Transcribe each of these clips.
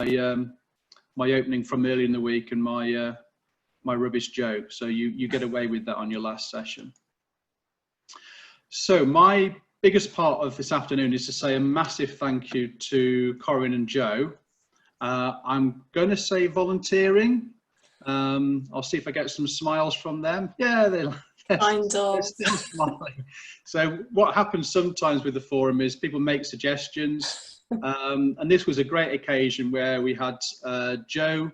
my opening from earlier in the week and my my rubbish joke. So you get away with that on your last session. So my biggest part of this afternoon is to say a massive thank you to Corinne and Joe. I'm going to say volunteering. I'll see if I get some smiles from them. Yeah, they're still smiling. So what happens sometimes with the forum is people make suggestions. And this was a great occasion where we had Joe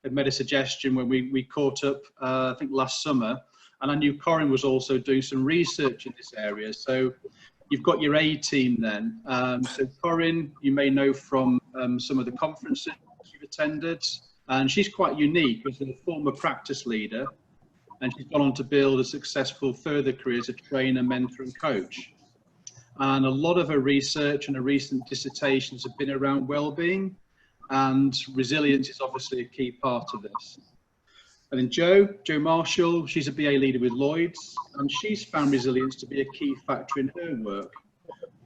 had made a suggestion when we caught up, I think last summer. And I knew Corinne was also doing some research in this area. So you've got your A team then. So Corinne, you may know from some of the conferences you've attended. And she's quite unique as a former practice leader. And she's gone on to build a successful further career as a trainer, mentor and coach. And a lot of her research and her recent dissertations have been around well-being, and resilience is obviously a key part of this. And then Jo Marshall, she's a BA leader with Lloyds, and she's found resilience to be a key factor in her work.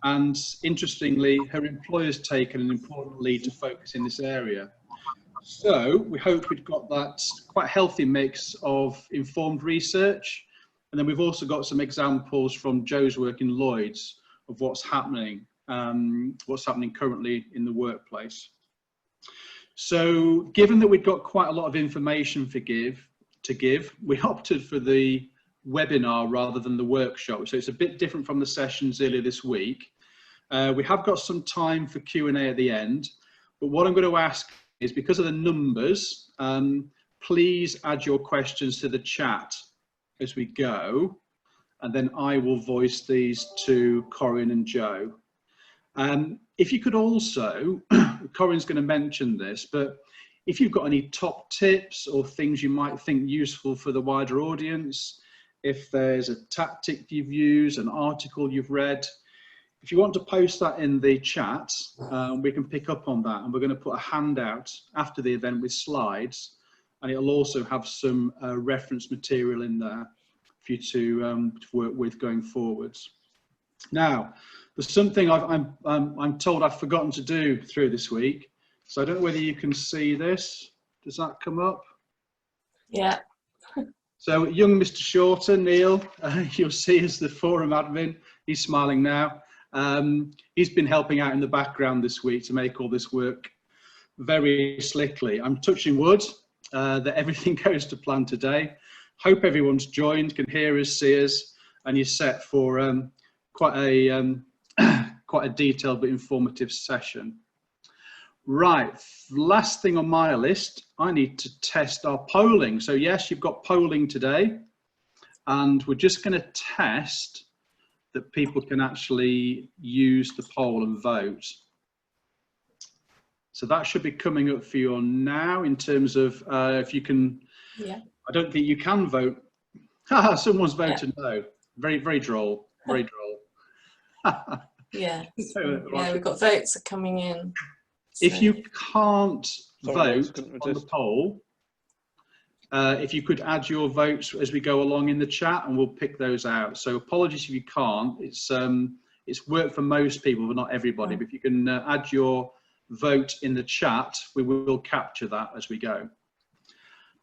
And interestingly, her employer's taken an important lead to focus in this area. So we hope we've got that quite healthy mix of informed research. And then we've also got some examples from Jo's work in Lloyds of what's happening currently in the workplace. So given that we've got quite a lot of information to give, we opted for the webinar rather than the workshop. So it's a bit different from the sessions earlier this week. We have got some time for Q&A at the end, but what I'm going to ask is, because of the numbers, please add your questions to the chat as we go, and then I will voice these to Corinne and Jo. If you could also, Corinne's going to mention this, but if you've got any top tips or things you might think useful for the wider audience, if there's a tactic you've used, an article you've read, if you want to post that in the chat, we can pick up on that, and we're going to put a handout after the event with slides, and it'll also have some reference material in there for you to work with going forwards. Now, there's something I'm told I've forgotten to do through this week, so I don't know whether you can see this. Does that come up? Yeah. So young Mr. Shorter, Neil, you'll see as the forum admin, he's smiling now. He's been helping out in the background this week to make all this work very slickly. I'm touching wood that everything goes to plan today. Hope everyone's joined, can hear us, see us, and you're set for quite a detailed but informative session. Right, last thing on my list, I need to test our polling. So yes, you've got polling today, and we're just going to test that people can actually use the poll and vote. So that should be coming up for you now in terms of if you can. Yeah. I don't think you can vote. Someone's voted no. Very, very droll. Very droll. Yeah. So, yeah, we've got votes coming in. So. If you can't vote on the poll, if you could add your votes as we go along in the chat, and we'll pick those out. So apologies if you can't. It's worked for most people, but not everybody. But if you can add your vote in the chat, we will capture that as we go.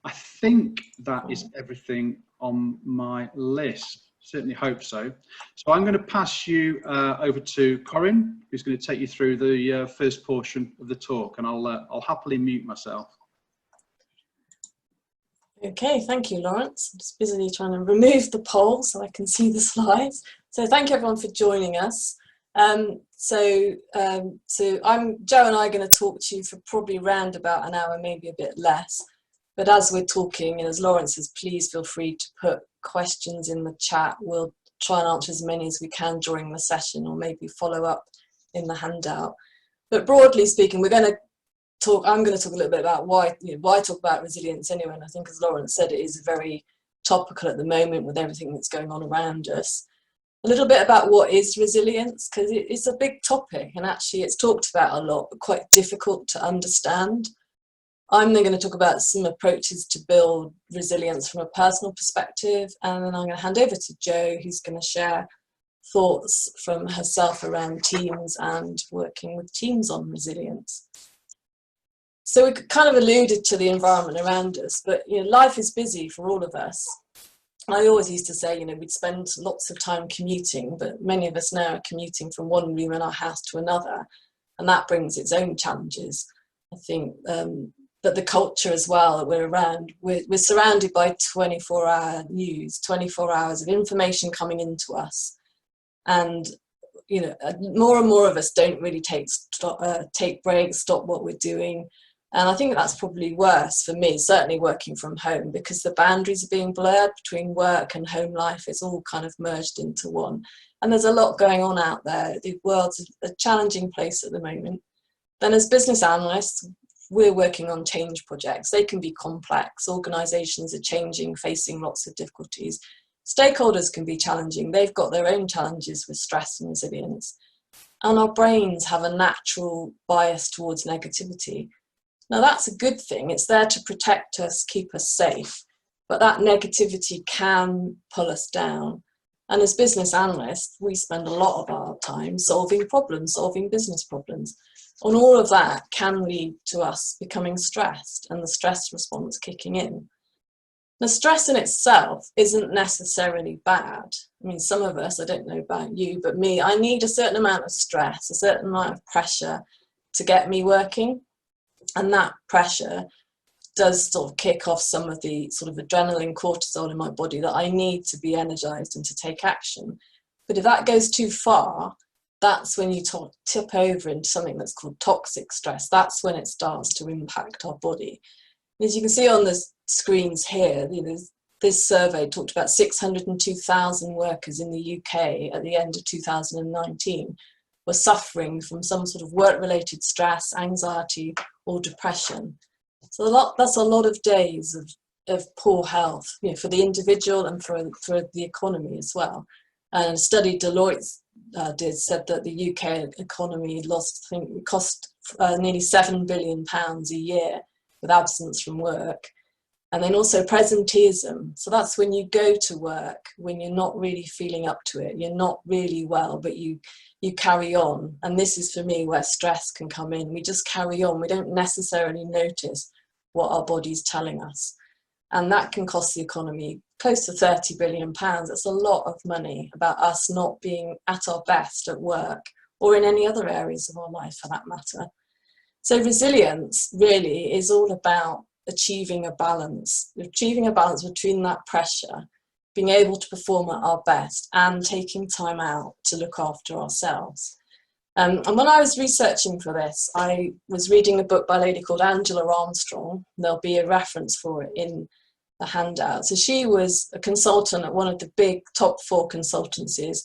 I think that is everything on my list. Certainly hope so. So I'm going to pass you over to Corinne, who's going to take you through the first portion of the talk, and I'll happily mute myself. Okay, thank you, Lawrence. I'm just busily trying to remove the poll so I can see the slides. So thank you everyone for joining us. So I'm Jo, and I are going to talk to you for probably around about an hour, maybe a bit less. But as we're talking, and as Lawrence says, please feel free to put questions in the chat. We'll try and answer as many as we can during the session, or maybe follow up in the handout. But broadly speaking, I'm going to talk a little bit about why talk about resilience anyway. And I think, as Lawrence said, it is very topical at the moment with everything that's going on around us. A little bit about what is resilience, because it's a big topic, and actually it's talked about a lot, but quite difficult to understand. I'm then going to talk about some approaches to build resilience from a personal perspective, and then I'm going to hand over to Jo, who's going to share thoughts from herself around teams and working with teams on resilience. So we kind of alluded to the environment around us, but life is busy for all of us. I always used to say, we'd spend lots of time commuting, but many of us now are commuting from one room in our house to another, and that brings its own challenges. I think that the culture as well that we're around, we're surrounded by 24-hour news, 24 hours of information coming into us, and more and more of us don't really take breaks, stop what we're doing. And I think that's probably worse for me, certainly working from home, because the boundaries are being blurred between work and home life. It's all kind of merged into one. And there's a lot going on out there. The world's a challenging place at the moment. Then as business analysts, we're working on change projects. They can be complex. Organisations are changing, facing lots of difficulties. Stakeholders can be challenging. They've got their own challenges with stress and resilience. And our brains have a natural bias towards negativity. Now that's a good thing. It's there to protect us, keep us safe, but that negativity can pull us down. And as business analysts, we spend a lot of our time solving problems, solving business problems. And all of that can lead to us becoming stressed and the stress response kicking in. The stress in itself isn't necessarily bad. I mean, some of us, I don't know about you, but me, I need a certain amount of stress, a certain amount of pressure to get me working. And that pressure does sort of kick off some of the sort of adrenaline, cortisol in my body that I need to be energized and to take action. But if that goes too far, that's when you tip over into something that's called toxic stress. That's when it starts to impact our body. As you can see on the screens here, this survey talked about 602,000 workers in the UK at the end of 2019 were suffering from some sort of work-related stress, anxiety, or depression. So that's a lot of days of poor health, for the individual and for the economy as well. And a study Deloitte said that the UK economy cost nearly £7 billion a year with absence from work. And then also presenteeism. So that's when you go to work, when you're not really feeling up to it, you're not really well, but you carry on. And this is for me where stress can come in. We just carry on. We don't necessarily notice what our body's telling us. And that can cost the economy close to £30 billion. That's a lot of money about us not being at our best at work or in any other areas of our life for that matter. So resilience really is all about achieving a balance between that pressure, being able to perform at our best and taking time out to look after ourselves. And when I was researching for this, I was reading a book by a lady called Angela Armstrong. There'll be a reference for it in the handout. So she was a consultant at one of the big top 4 consultancies,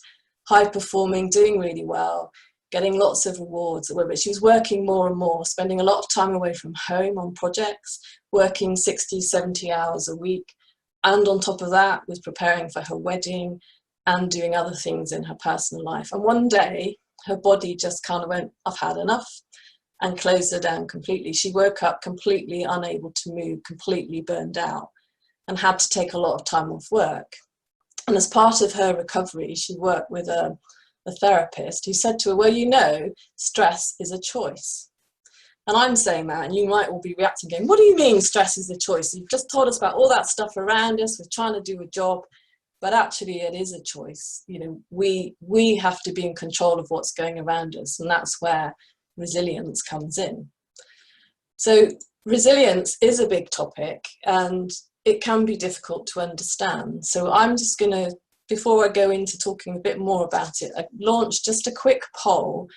high performing, doing really well, getting lots of rewards, but she was working more and more, spending a lot of time away from home on projects, working 60, 70 hours a week. And on top of that, was preparing for her wedding and doing other things in her personal life. And one day, her body just kind of went, I've had enough, and closed her down completely. She woke up completely unable to move, completely burned out, and had to take a lot of time off work. And as part of her recovery, she worked with a therapist who said to her, well, stress is a choice. And I'm saying that, and you might all be reacting going, what do you mean stress is a choice? You've just told us about all that stuff around us, we're trying to do a job, but actually it is a choice. We have to be in control of what's going around us, and that's where resilience comes in. So resilience is a big topic, and it can be difficult to understand. So I'm just going to, before I go into talking a bit more about it, I launched just a quick poll,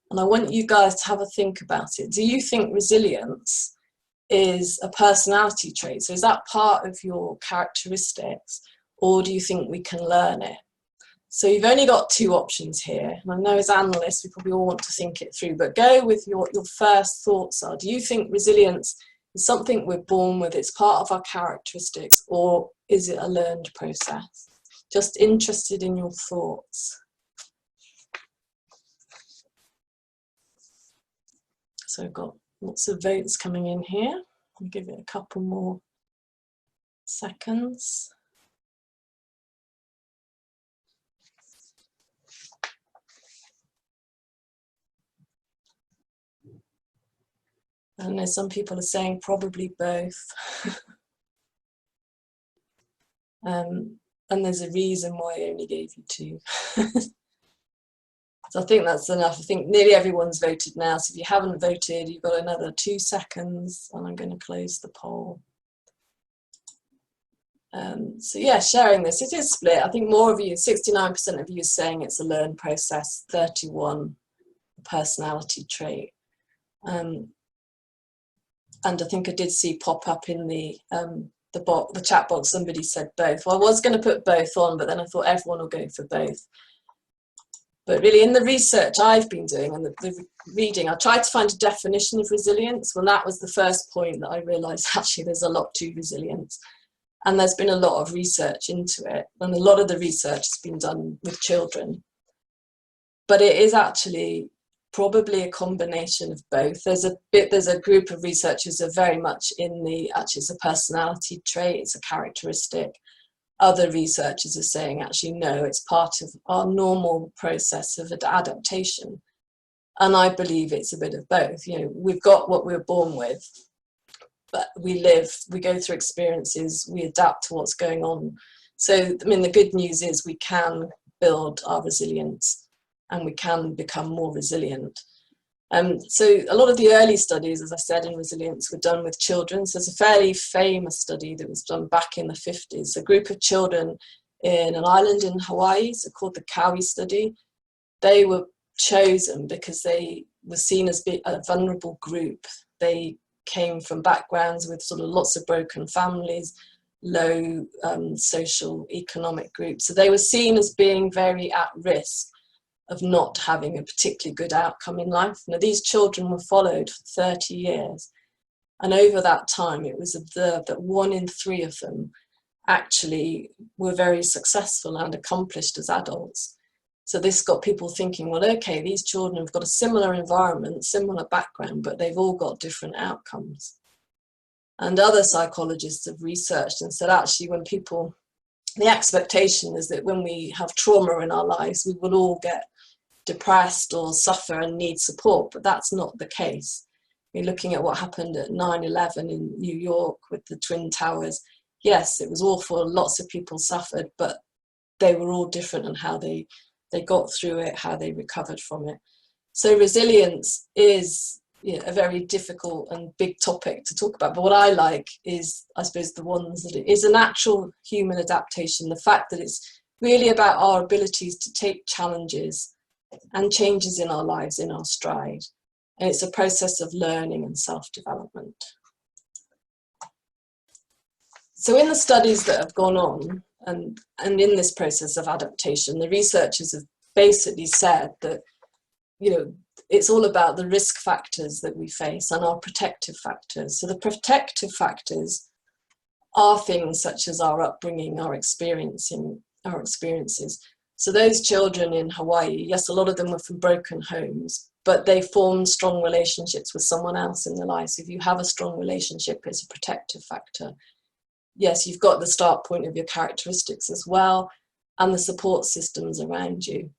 and I want you guys to have a think about it. Do you think resilience is a personality trait? So is that part of your characteristics, or do you think we can learn it? So you've only got 2 options here, and I know as analysts we probably all want to think it through, but go with your first thoughts are. Do you think resilience is something we're born with, it's part of our characteristics, or is it a learned process? Just interested in your thoughts. So I've got lots of votes coming in here. I'll give it a couple more seconds. I know some people are saying probably both. And there's a reason why I only gave you 2. So I think that's enough. I think nearly everyone's voted now. So if you haven't voted, you've got another 2 seconds, and I'm going to close the poll. So yeah, sharing this, it is split. I think more of you, 69% of you are saying it's a learned process, 31 personality trait. And I think I did see pop up in the chat box, somebody said both. Well, I was going to put both on, but then I thought everyone will go for both. But really, in the research I've been doing and the reading, I tried to find a definition of resilience. Well, that was the first point that I realised actually there's a lot to resilience. And there's been a lot of research into it. And a lot of the research has been done with children. But it is actually probably a combination of both. There's a group of researchers who are very much in the, actually it's a personality trait, it's a characteristic. Other researchers are saying, actually, no, it's part of our normal process of adaptation. And I believe it's a bit of both. You know, we've got what we're born with, but we live, we go through experiences, we adapt to what's going on. So, I mean, the good news is we can build our resilience and we can become more resilient. So a lot of the early studies, as I said, in resilience were done with children. So there's a fairly famous study that was done back in the 50s. A group of children in an island in Hawaii, so called the Cowie study. They were chosen because they were seen as a vulnerable group. They came from backgrounds with sort of lots of broken families, low social economic groups. So they were seen as being very at risk of not having a particularly good outcome in life. Now, these children were followed for 30 years. And over that time, it was observed that 1 in 3 of them actually were very successful and accomplished as adults. So this got people thinking, well, okay, these children have got a similar environment, similar background, but they've all got different outcomes. And other psychologists have researched and said, actually, when people, the expectation is that when we have trauma in our lives, we will all get depressed or suffer and need support, but that's not the case. You're looking at what happened at 9/11 in New York with the Twin Towers. Yes, it was awful, lots of people suffered, but they were all different in how they got through it, how they recovered from it. So resilience is, you know, a very difficult and big topic to talk about, but what I like is, I suppose, the ones that it is a natural human adaptation, the fact that it's really about our abilities to take challenges and changes in our lives in our stride. And it's a process of learning and self-development. So in the studies that have gone on, and in this process of adaptation, the researchers have basically said that, you know, it's all about the risk factors that we face and our protective factors. So the protective factors are things such as our upbringing, our experiences. So those children in Hawaii, yes, a lot of them were from broken homes, but they formed strong relationships with someone else in their lives. If you have a strong relationship, it's a protective factor. Yes, you've got the start point of your characteristics as well, and the support systems around you.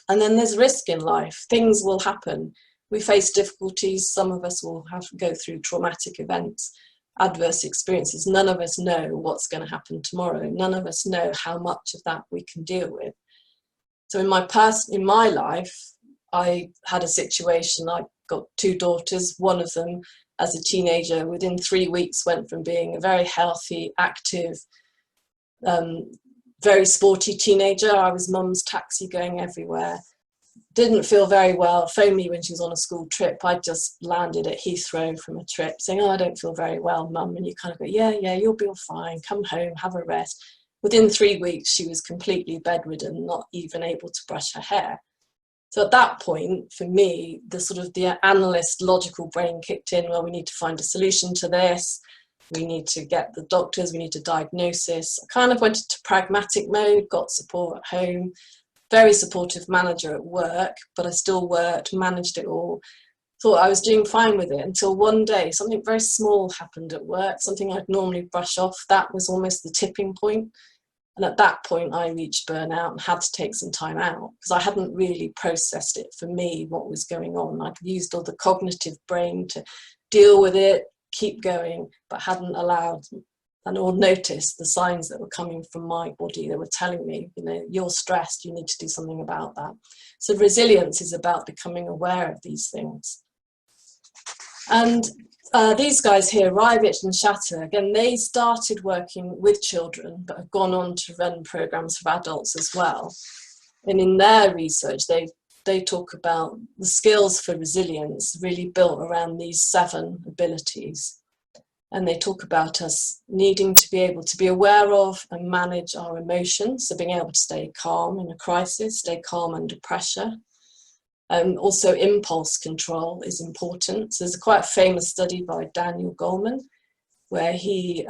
And then there's risk in life. Things will happen. We face difficulties. Some of us will have to go through traumatic events, adverse experiences. None of us know what's going to happen tomorrow. None of us know how much of that we can deal with. So in my life, I had a situation. I got 2 daughters. One of them, as a teenager, within 3 weeks went from being a very healthy, active, very sporty teenager. I was mum's taxi going everywhere. Didn't feel very well, phoned me when she was on a school trip. I just landed at Heathrow from a trip saying, oh, I don't feel very well, mum. And you kind of go, yeah, you'll be all fine. Come home, have a rest. Within 3 weeks, she was completely bedridden, not even able to brush her hair. So at that point, for me, the analyst logical brain kicked in. Well, we need to find a solution to this. We need to get the doctors, we need to diagnosis. I kind of went into pragmatic mode, got support at home, very supportive manager at work, but I still worked, managed it all. Thought I was doing fine with it until one day, something very small happened at work, something I'd normally brush off. That was almost the tipping point. And at that point, I reached burnout and had to take some time out because I hadn't really processed it for me, what was going on. I'd used all the cognitive brain to deal with it, keep going, but hadn't allowed or noticed the signs that were coming from my body that were telling me, you know, you're stressed, you need to do something about that. So resilience is about becoming aware of these things. And these guys here, Rivich and Shatter, again, they started working with children, but have gone on to run programs for adults as well. And in their research, they talk about the skills for resilience really built around these 7 abilities. And they talk about us needing to be able to be aware of and manage our emotions. So being able to stay calm in a crisis, stay calm under pressure. Also impulse control is important. So there's a quite famous study by Daniel Goleman where he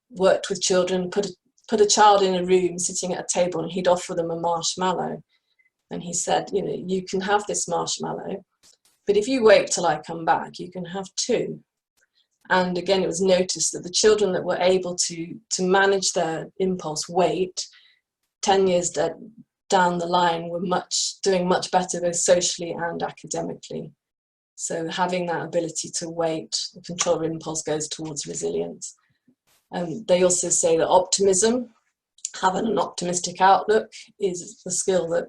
worked with children, put a child in a room sitting at a table, and he'd offer them a marshmallow. And he said, you know, you can have this marshmallow, but if you wait till I come back, you can have 2. And again, it was noticed that the children that were able to manage their impulse wait 10 years down the line were doing much better both socially and academically. So having that ability to wait, the control of impulse goes towards resilience. They also say that optimism, having an optimistic outlook, is the skill that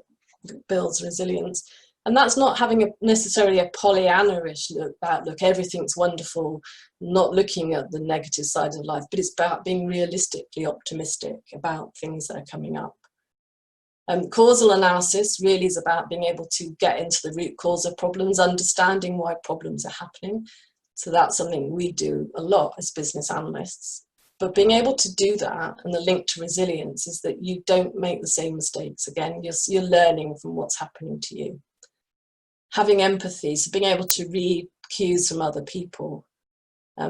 builds resilience. And that's not having necessarily a Pollyanna-ish outlook, everything's wonderful, not looking at the negative side of life, but it's about being realistically optimistic about things that are coming up. Causal analysis really is about being able to get into the root cause of problems, understanding why problems are happening. So that's something we do a lot as business analysts. But being able to do that, and the link to resilience, is that you don't make the same mistakes again. You're learning from what's happening to you. Having empathy, so being able to read cues from other people,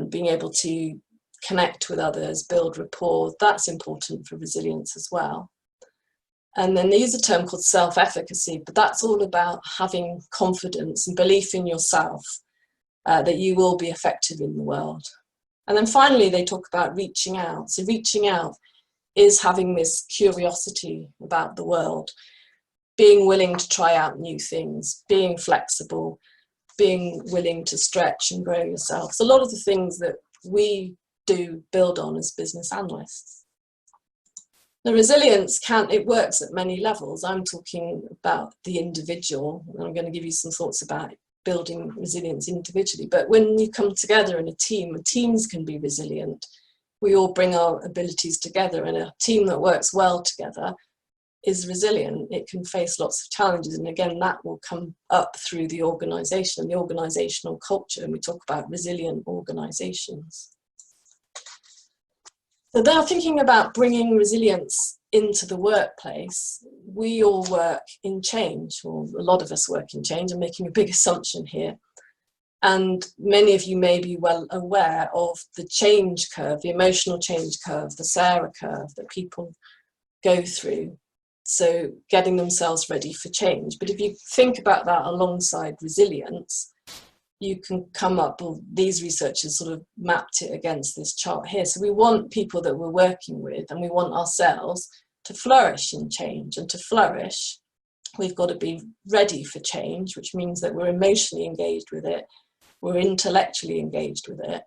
being able to connect with others, build rapport, that's important for resilience as well. And then they use a term called self-efficacy, but that's all about having confidence and belief in yourself, that you will be effective in the world. And then finally, they talk about reaching out. So reaching out is having this curiosity about the world, being willing to try out new things, being flexible, being willing to stretch and grow yourself. So a lot of the things that we do build on as business analysts. The resilience it works at many levels. I'm talking about the individual, and I'm going to give you some thoughts about building resilience individually. But when you come together in a team, and teams can be resilient, we all bring our abilities together, and a team that works well together is resilient. It can face lots of challenges, and again, that will come up through the organisation and the organisational culture, and we talk about resilient organisations. So now thinking about bringing resilience into the workplace, we all work in change, or a lot of us work in change. I'm making a big assumption here. And many of you may be well aware of the change curve, the emotional change curve, the Sarah curve that people go through. So getting themselves ready for change. But if you think about that alongside resilience, you can come up, or these researchers sort of mapped it against this chart here. So we want people that we're working with, and we want ourselves to flourish in change. And to flourish, we've got to be ready for change, which means that we're emotionally engaged with it, we're intellectually engaged with it.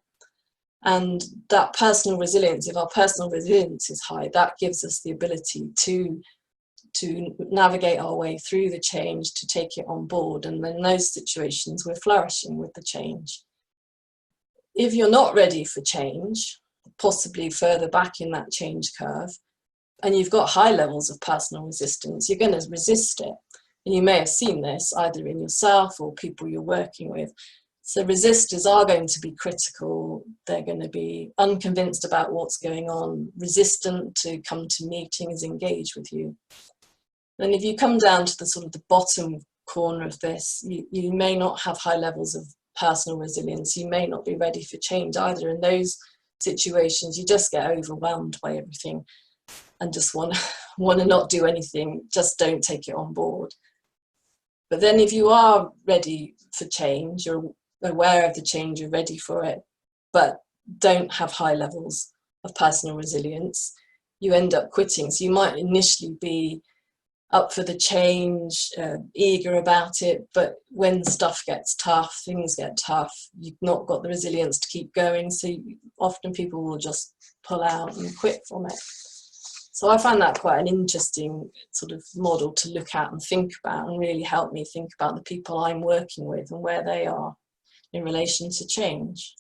And that personal resilience, if our personal resilience is high, that gives us the ability to navigate our way through the change, to take it on board, and in those situations we're flourishing with the change. If you're not ready for change, possibly further back in that change curve, and you've got high levels of personal resistance, you're going to resist it. And you may have seen this either in yourself or people you're working with. So resistors are going to be critical, they're going to be unconvinced about what's going on, resistant to come to meetings, engage with you. And if you come down to the sort of the bottom corner of this, you may not have high levels of personal resilience. You may not be ready for change either. In those situations, you just get overwhelmed by everything and just want to not do anything. Just don't take it on board. But then if you are ready for change, you're aware of the change, you're ready for it, but don't have high levels of personal resilience, you end up quitting. So you might initially be up for the change, eager about it, but when stuff gets tough, things get tough, you've not got the resilience to keep going, so often people will just pull out and quit from it. So I find that quite an interesting sort of model to look at and think about, and really help me think about the people I'm working with and where they are in relation to change.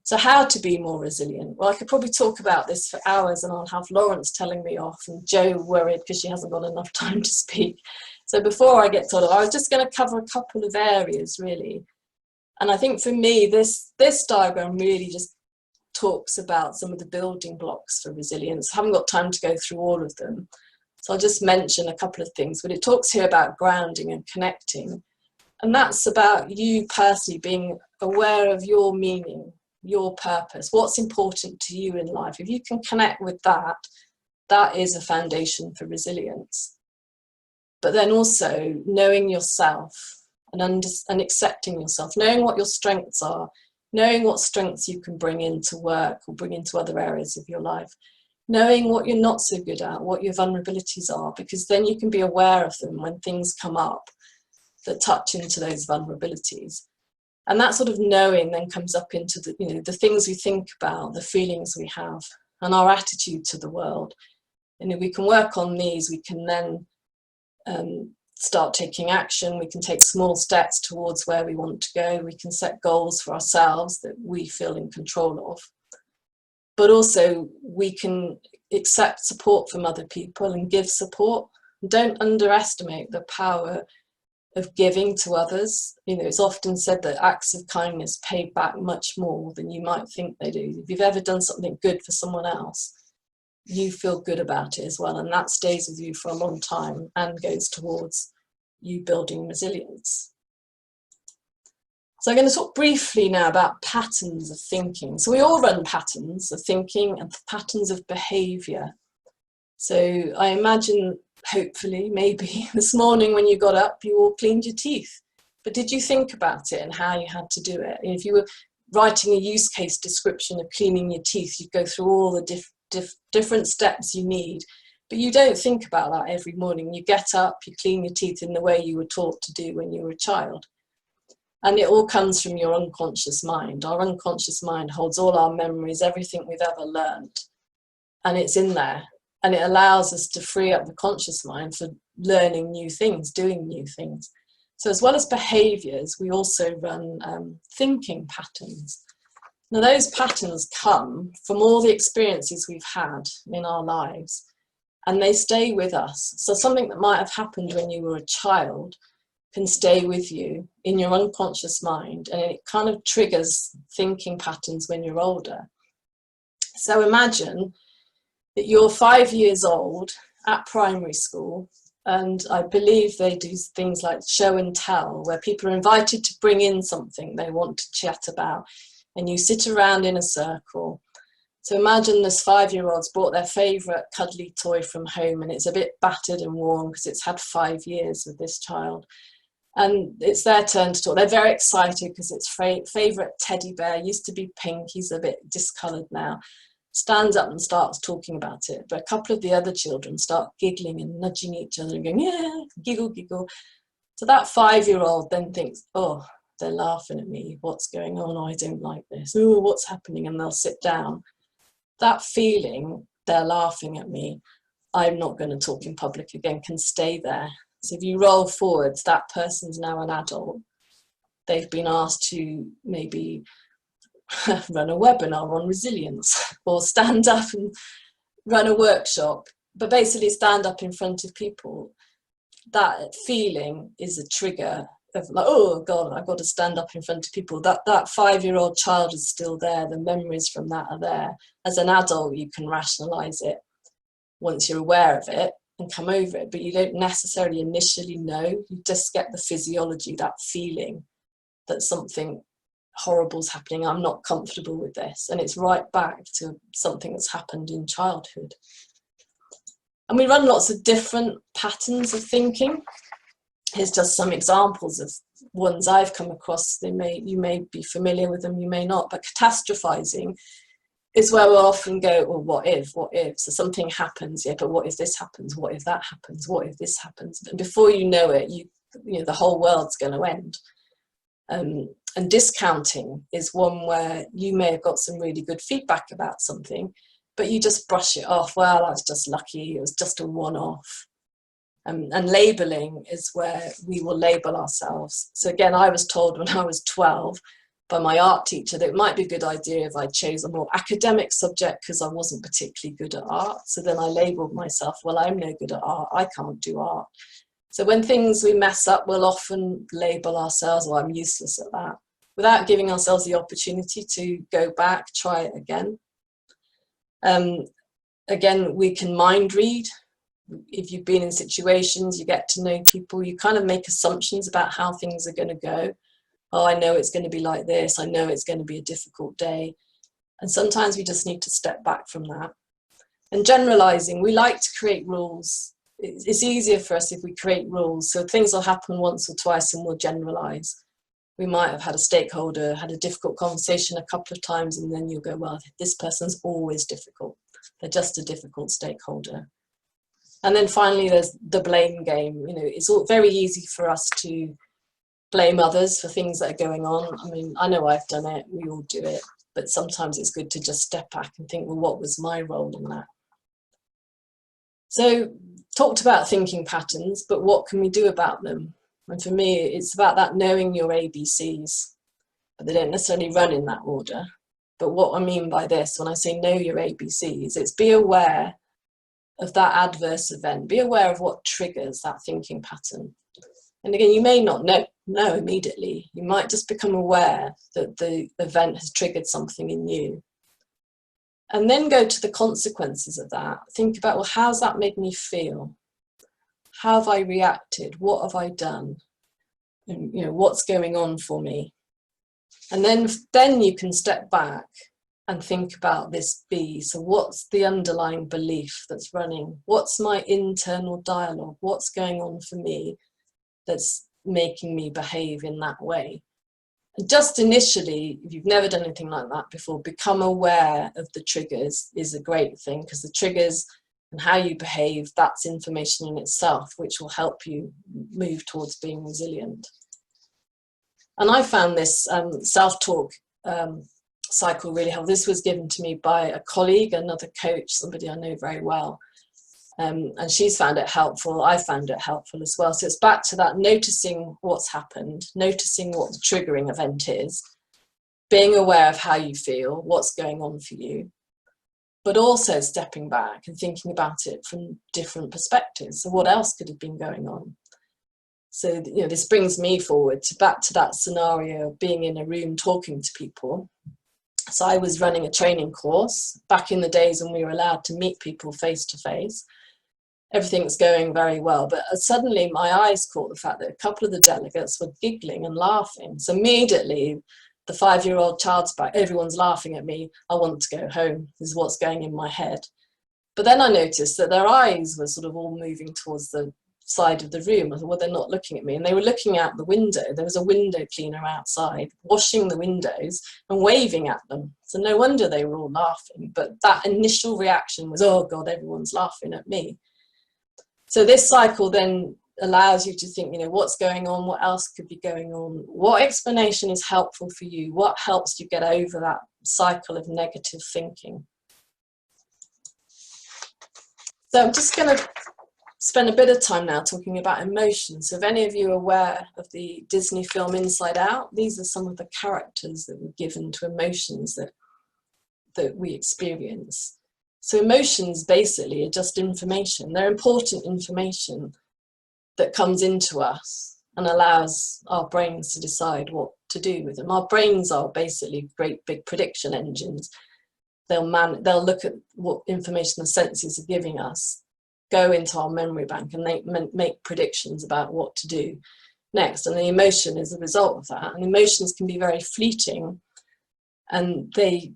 So how to be more resilient? Well, I could probably talk about this for hours, and I'll have Lawrence telling me off and Jo worried because she hasn't got enough time to speak. So before I get told off, I was just going to cover a couple of areas really. And I think for me, this diagram really just talks about some of the building blocks for resilience. I haven't got time to go through all of them, so I'll just mention a couple of things. But it talks here about grounding and connecting. And that's about you personally being aware of your meaning, your purpose, what's important to you in life. If you can connect with that, that is a foundation for resilience. But then also knowing yourself and accepting yourself, knowing what your strengths are, knowing what strengths you can bring into work or bring into other areas of your life, knowing what you're not so good at, what your vulnerabilities are, because then you can be aware of them when things come up that touch into those vulnerabilities. And that sort of knowing then comes up into the, you know, the things we think about, the feelings we have, and our attitude to the world. And if we can work on these, we can then start taking action. We can take small steps towards where we want to go. We can set goals for ourselves that we feel in control of. But also we can accept support from other people and give support. Don't underestimate the power of giving to others. You know, it's often said that acts of kindness pay back much more than you might think they do. If you've ever done something good for someone else, you feel good about it as well, and that stays with you for a long time and goes towards you building resilience. So I'm going to talk briefly now about patterns of thinking. So we all run patterns of thinking and patterns of behaviour. So I imagine, hopefully, maybe this morning when you got up, you all cleaned your teeth. But did you think about it and how you had to do it? And if you were writing a use case description of cleaning your teeth, you'd go through all the different steps you need. But you don't think about that every morning. You get up, you clean your teeth in the way you were taught to do when you were a child. And it all comes from your unconscious mind. Our unconscious mind holds all our memories, everything we've ever learned. And it's in there. And it allows us to free up the conscious mind for learning new things, doing new things. So as well as behaviours, we also run thinking patterns. Now those patterns come from all the experiences we've had in our lives, and they stay with us. So something that might have happened when you were a child can stay with you in your unconscious mind, and it kind of triggers thinking patterns when you're older. So imagine that you're 5 years old at primary school, and I believe they do things like show and tell, where people are invited to bring in something they want to chat about, and you sit around in a circle. So imagine this 5-year-old's brought their favourite cuddly toy from home, and it's a bit battered and worn because it's had 5 years with this child. And it's their turn to talk. They're very excited because it's favourite teddy bear, used to be pink, he's a bit discoloured now. Stands up and starts talking about it. But a couple of the other children start giggling and nudging each other and going, yeah, giggle, giggle. So that 5-year-old then thinks, oh, they're laughing at me. What's going on? Oh, I don't like this. Oh, what's happening? And they'll sit down. That feeling, they're laughing at me, I'm not going to talk in public again, can stay there. So if you roll forwards, that person's now an adult. They've been asked to maybe run a webinar on resilience or stand up and run a workshop, but basically stand up in front of people. That feeling is a trigger of like, oh God, I've got to stand up in front of people. That 5-year-old child is still there. The memories from that are there. As an adult, you can rationalize it once you're aware of it and come over it, but you don't necessarily initially know. You just get the physiology, that feeling that something horrible's happening. I'm not comfortable with this, and it's right back to something that's happened in childhood. And we run lots of different patterns of thinking. Here's just some examples of ones I've come across. You may be familiar with them, you may not, but catastrophizing is where we'll often go, well, what if? So something happens, yeah, but what if this happens? What if that happens? What if this happens? And before you know it, you know, the whole world's going to end. And discounting is one where you may have got some really good feedback about something, but you just brush it off. Well, I was just lucky. It was just a one-off. And labeling is where we will label ourselves. So again, I was told when I was 12 by my art teacher that it might be a good idea if I chose a more academic subject because I wasn't particularly good at art. So then I labeled myself, well, I'm no good at art. I can't do art. So when we mess up, we'll often label ourselves, well, I'm useless at that, without giving ourselves the opportunity to go back, try it again. Again, we can mind read. If you've been in situations, you get to know people, you kind of make assumptions about how things are going to go. Oh, I know it's going to be like this. I know it's going to be a difficult day. And sometimes we just need to step back from that. And generalizing, we like to create rules. It's easier for us if we create rules. So things will happen once or twice and we'll generalize. We might have had a stakeholder, had a difficult conversation a couple of times, and then you'll go, well, this person's always difficult. They're just a difficult stakeholder. And then finally, there's the blame game. You know, it's all very easy for us to blame others for things that are going on. I mean, I know I've done it, we all do it, but sometimes it's good to just step back and think, well, what was my role in that? So, talked about thinking patterns, but what can we do about them? And for me, it's about that knowing your ABCs, but they don't necessarily run in that order. But what I mean by this, when I say know your ABCs, it's be aware of that adverse event, be aware of what triggers that thinking pattern. And again, you may not know immediately. You might just become aware that the event has triggered something in you. And then go to the consequences of that. Think about, well, how's that made me feel? How have I reacted? What have I done? And, you know, what's going on for me? And then you can step back and think about this B. So what's the underlying belief that's running? What's my internal dialogue? What's going on for me that's making me behave in that way? And just initially, if you've never done anything like that before, become aware of the triggers is a great thing, because the triggers and how you behave, that's information in itself, which will help you move towards being resilient. And I found this self-talk cycle really helpful. This was given to me by a colleague, another coach, somebody I know very well. And she's found it helpful. I found it helpful as well. So it's back to that noticing what's happened, noticing what the triggering event is, being aware of how you feel, what's going on for you, but also stepping back and thinking about it from different perspectives. So what else could have been going on? So, you know, this brings me forward to back to that scenario of being in a room talking to people. So I was running a training course back in the days when we were allowed to meet people face to face. Everything's going very well, but suddenly my eyes caught the fact that a couple of the delegates were giggling and laughing. So immediately the 5-year-old child's back, everyone's laughing at me, I want to go home, is what's going in my head. But then I noticed that their eyes were sort of all moving towards the side of the room. I thought, well, they're not looking at me. And they were looking out the window. There was a window cleaner outside, washing the windows and waving at them. So no wonder they were all laughing. But that initial reaction was, oh God, everyone's laughing at me. So this cycle then allows you to think, you know, what's going on? What else could be going on? What explanation is helpful for you? What helps you get over that cycle of negative thinking? So I'm just going to spend a bit of time now talking about emotions. So if any of you are aware of the Disney film Inside Out, these are some of the characters that were given to emotions that we experience. So emotions basically are just information. They're important information that comes into us and allows our brains to decide what to do with them. Our brains are basically great big prediction engines. They'll look at what information the senses are giving us, go into our memory bank, and they make predictions about what to do next. And the emotion is a result of that. And emotions can be very fleeting and they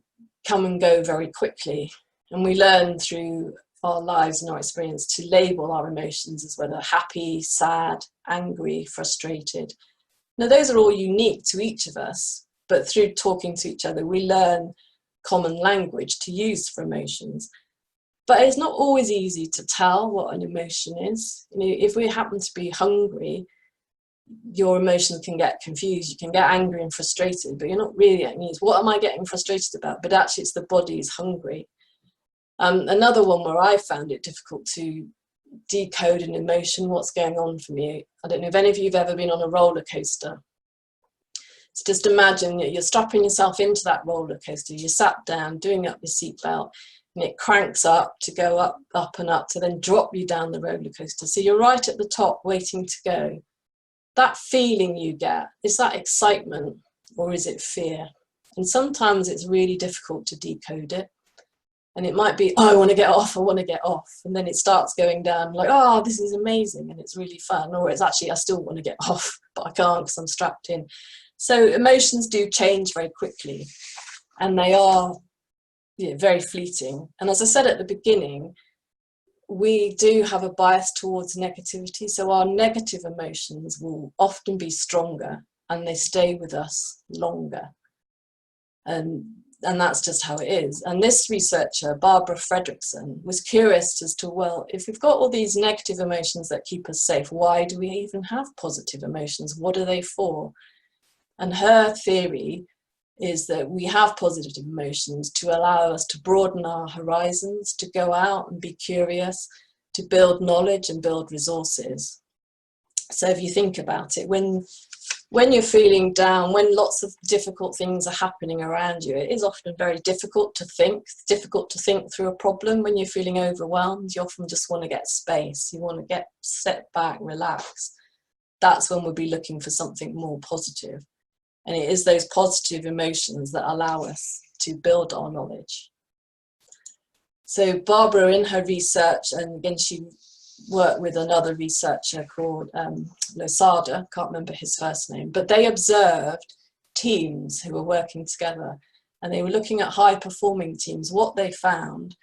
come and go very quickly. And we learn through our lives and our experience to label our emotions as whether happy, sad, angry, frustrated. Now, those are all unique to each of us, but through talking to each other, we learn common language to use for emotions. But it's not always easy to tell what an emotion is. You know, if we happen to be hungry, your emotions can get confused. You can get angry and frustrated, but you're not really getting used. What am I getting frustrated about? But actually it's the body is hungry. Another one where I found it difficult to decode an emotion, what's going on for me. I don't know if any of you have ever been on a roller coaster. So just imagine you're strapping yourself into that roller coaster, you're sat down, doing up your seatbelt, and it cranks up to go up, up and up to then drop you down the roller coaster. So you're right at the top waiting to go. That feeling you get, is that excitement or is it fear? And sometimes it's really difficult to decode it. And it might be, oh, I want to get off, I want to get off. And then it starts going down like, oh, this is amazing and it's really fun. Or it's actually, I still want to get off, but I can't because I'm strapped in. So emotions do change very quickly and they are very fleeting. And as I said at the beginning, we do have a bias towards negativity. So our negative emotions will often be stronger and they stay with us longer. And that's just how it is. And this researcher, Barbara Fredrickson, was curious as to, well, if we've got all these negative emotions that keep us safe, why do we even have positive emotions? What are they for? And her theory is that we have positive emotions to allow us to broaden our horizons, to go out and be curious, to build knowledge and build resources. So if you think about it, when you're feeling down, when lots of difficult things are happening around you, it is often very difficult to think. It's difficult to think through a problem. When you're feeling overwhelmed, you often just want to get space. You want to get set back, relax. That's when we'll be looking for something more positive. And it is those positive emotions that allow us to build our knowledge. So Barbara, in her research, and again, she worked with another researcher called Losada, can't remember his first name, but they observed teams who were working together and they were looking at high performing teams. What they found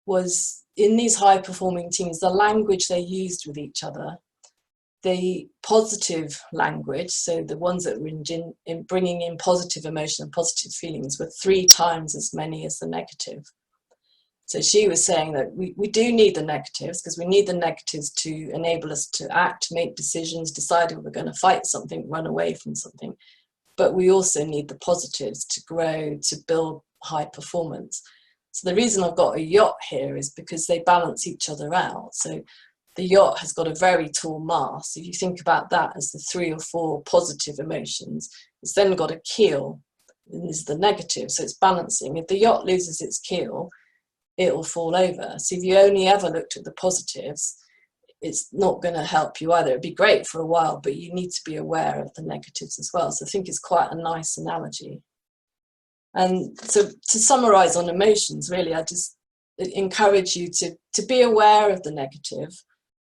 was in these high performing teams, the language they used with each other, the positive language, so the ones that were in bringing in positive emotion and positive feelings, were 3 times as many as the negative. So she was saying that we do need the negatives, because we need the negatives to enable us to act, make decisions, decide if we're going to fight something, run away from something. But we also need the positives to grow, to build high performance. So the reason I've got a yacht here is because they balance each other out. So the yacht has got a very tall mast. If you think about that as the 3 or 4 positive emotions, it's then got a keel, and this is the negative, so it's balancing. If the yacht loses its keel, it will fall over. So if you only ever looked at the positives, it's not going to help you either. It'd be great for a while, but you need to be aware of the negatives as well. So I think it's quite a nice analogy. And so to summarize on emotions, really, I just encourage you to be aware of the negative,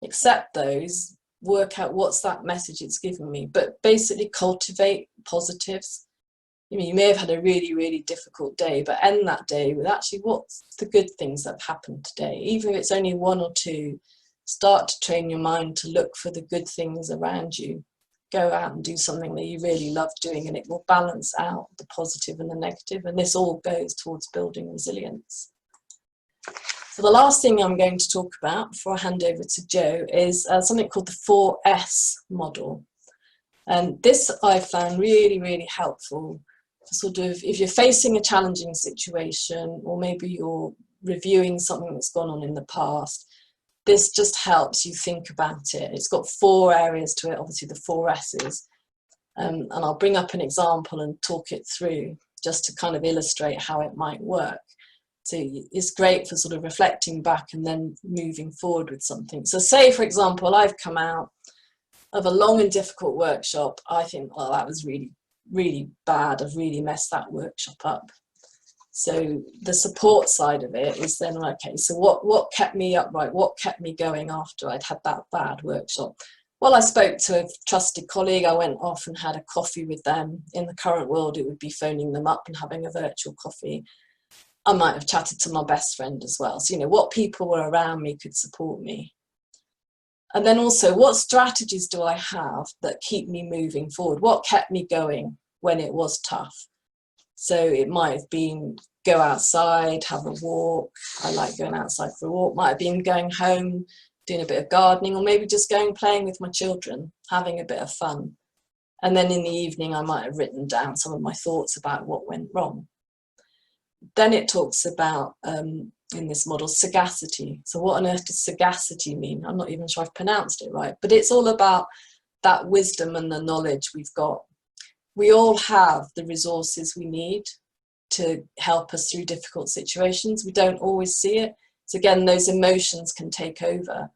accept those, work out what's that message it's giving me, but basically cultivate positives. I mean, you may have had a really, really difficult day, but end that day with actually what's the good things that have happened today. Even if it's only 1 or 2, start to train your mind to look for the good things around you. Go out and do something that you really love doing, and it will balance out the positive and the negative. And this all goes towards building resilience. So the last thing I'm going to talk about before I hand over to Jo is something called the 4S model. And this I found really, really helpful. Sort of, if you're facing a challenging situation, or maybe you're reviewing something that's gone on in the past, this just helps you think about it. It's got 4 areas to it, obviously the 4 S's. And I'll bring up an example and talk it through just to kind of illustrate how it might work. So it's great for sort of reflecting back and then moving forward with something. So say, for example, I've come out of a long and difficult workshop. I think, well, that was really, really bad. I've really messed that workshop up. So the support side of it is then, okay, so what kept me upright? What kept me going after I'd had that bad workshop? Well, I spoke to a trusted colleague. I went off and had a coffee with them. In the current world, it would be phoning them up and having a virtual coffee. I might have chatted to my best friend as well. So, you know, what people were around me could support me. And then also, what strategies do I have that keep me moving forward? What kept me going when it was tough? So it might have been go outside, have a walk. I like going outside for a walk. Might have been going home, doing a bit of gardening, or maybe just going playing with my children, having a bit of fun. And then in the evening, I might have written down some of my thoughts about what went wrong. Then it talks about, in this model, sagacity. So what on earth does sagacity mean? I'm not even sure I've pronounced it right, but it's all about that wisdom and the knowledge we've got. We all have the resources we need to help us through difficult situations. We don't always see it. So again, those emotions can take over.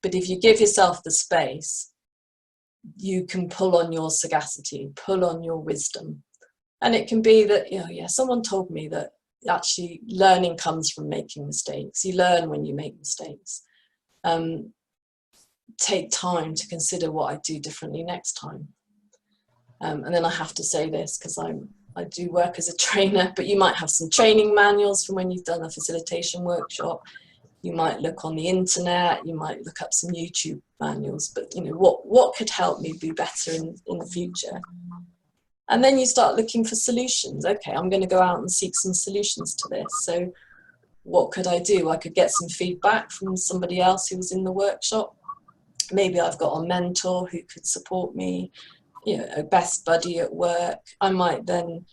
But if you give yourself the space, you can pull on your sagacity, pull on your wisdom. And it can be that, someone told me that actually learning comes from making mistakes. You learn when you make mistakes. Take time to consider what I do differently next time. And then I have to say this because I do work as a trainer, but you might have some training manuals from when you've done a facilitation workshop. You might look on the internet, you might look up some YouTube manuals, but what could help me be better in the future? And then you start looking for solutions. Okay, I'm going to go out and seek some solutions to this. So what could I do? I could get some feedback from somebody else who was in the workshop. Maybe I've got a mentor who could support me, a best buddy at work. I might then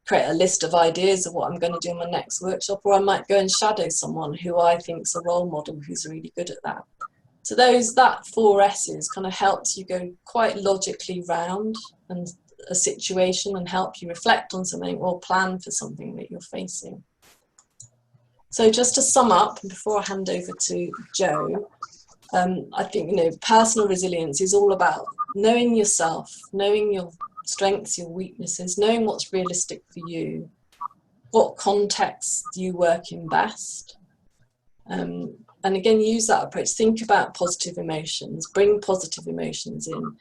create a list of ideas of what I'm going to do in my next workshop, or I might go and shadow someone who I think is a role model who's really good at that. So that 4 S's kind of helps you go quite logically round and a situation and help you reflect on something or plan for something that you're facing. So just to sum up, before I hand over to Jo, I think personal resilience is all about knowing yourself, knowing your strengths, your weaknesses, knowing what's realistic for you, what context do you work in best, and again use that approach. Think about positive emotions, bring positive emotions in.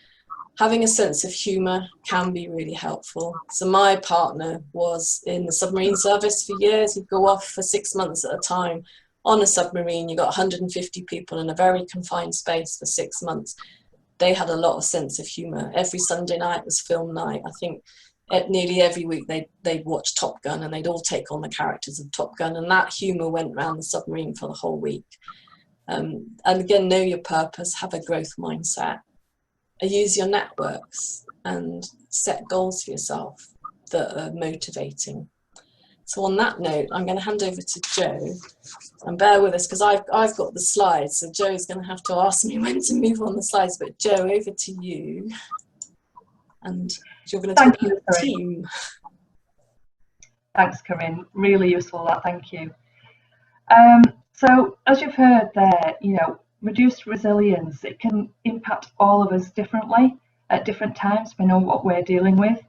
Having a sense of humour can be really helpful. So my partner was in the submarine service for years. He'd go off for 6 months at a time on a submarine. You got 150 people in a very confined space for 6 months. They had a lot of sense of humour. Every Sunday night was film night. I think nearly every week they'd watch Top Gun and they'd all take on the characters of Top Gun, and that humour went around the submarine for the whole week. And again, know your purpose, have a growth mindset, use your networks and set goals for yourself that are motivating. So on that note, I'm going to hand over to Jo, and bear with us because I've got the slides, so Jo's going to have to ask me when to move on the slides. But Jo, over to you, and you're going to talk about the team. Thanks, Corinne. Really useful, that. Thank you. So as you've heard there, reduced resilience, it can impact all of us differently at different times depending on what we're dealing with.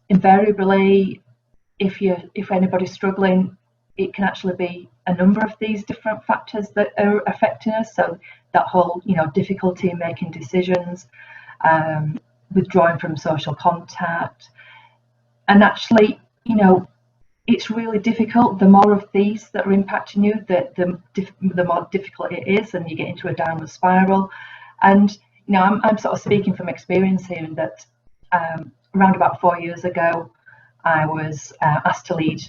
Invariably, if anybody's struggling, it can actually be a number of these different factors that are affecting us. So that whole, difficulty in making decisions, withdrawing from social contact, and actually, it's really difficult. The more of these that are impacting you, the more difficult it is, and you get into a downward spiral. And I'm sort of speaking from experience here in that around about 4 years ago, I was asked to lead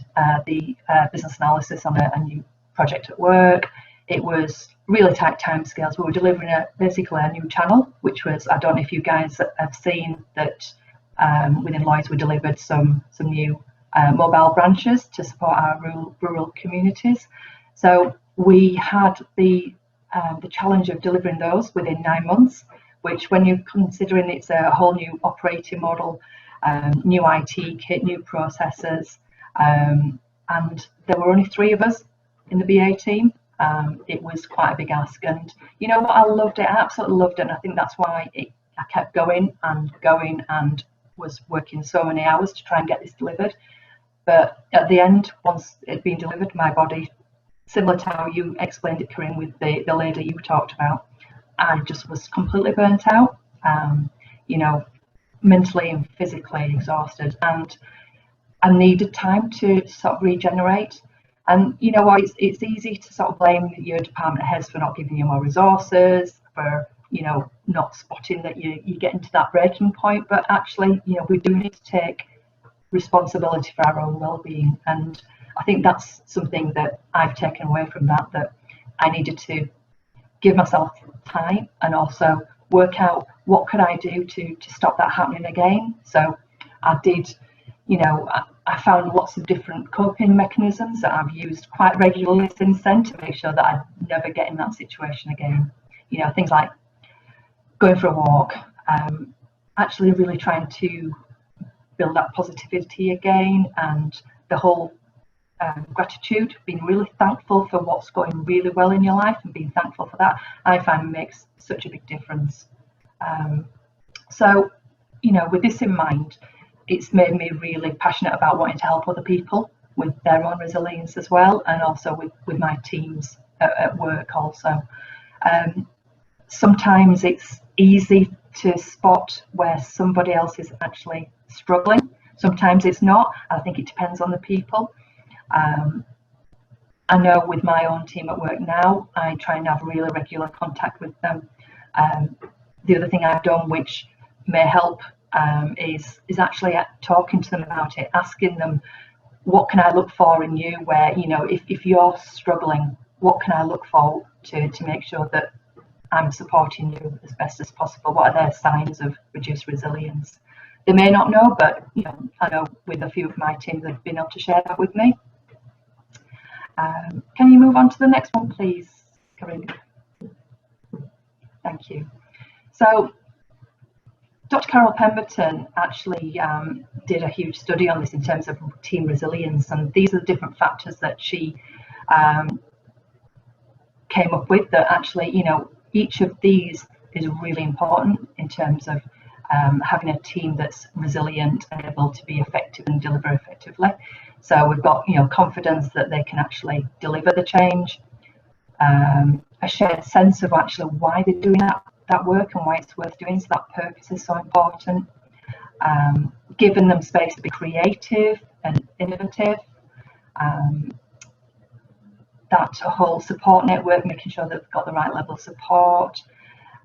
the business analysis on a new project at work. It was really tight timescales. We were delivering basically a new channel, which was, I don't know if you guys have seen that within Lloyds we delivered some new mobile branches to support our rural communities. So we had the challenge of delivering those within 9 months, which when you're considering it's a whole new operating model, new IT kit, new processes, and there were only 3 of us in the BA team. It was quite a big ask, and you know what, I loved it. I absolutely loved it, and I think that's why I kept going and was working so many hours to try and get this delivered. But at the end, once it had been delivered, my body, similar to how you explained it, Corinne, with the lady you talked about, I just was completely burnt out, mentally and physically exhausted, and I needed time to sort of regenerate. And you know what, it's easy to sort of blame your department heads for not giving you more resources, for not spotting that you're getting to that breaking point. But actually, we do need to take responsibility for our own well-being. And I think that's something that I've taken away from that, that I needed to give myself time and also work out what could I do to stop that happening again. So I did, you know, I found lots of different coping mechanisms that I've used quite regularly since then to make sure that I never get in that situation again. You know, things like going for a walk, actually really trying to build that positivity again, and the whole gratitude, being really thankful for what's going really well in your life and being thankful for that, I find makes such a big difference. So, you know, with this in mind, it's made me really passionate about wanting to help other people with their own resilience as well, and also with my teams at work also. Sometimes it's easy to spot where somebody else is actually struggling. Sometimes it's not. I think it depends on the people. I know with my own team at work now, I try and have really regular contact with them. The other thing I've done, which may help, is actually talking to them about it, asking them, what can I look for in you, where, you know, if you're struggling, what can I look for to make sure that I'm supporting you as best as possible? What are their signs of reduced resilience? They may not know, but, you know, I know with a few of my team, they've been able to share that with me. Can you move on to the next one, please, Corinne? Thank you. So Dr. Carol Pemberton actually did a huge study on this in terms of team resilience, and these are the different factors that she came up with, that actually, you know, each of these is really important in terms of having a team that's resilient and able to be effective and deliver effectively. So we've got, you know, confidence that they can actually deliver the change, a shared sense of actually why they're doing that work and why it's worth doing, so that purpose is so important. Giving them space to be creative and innovative. That whole support network, making sure that they've got the right level of support.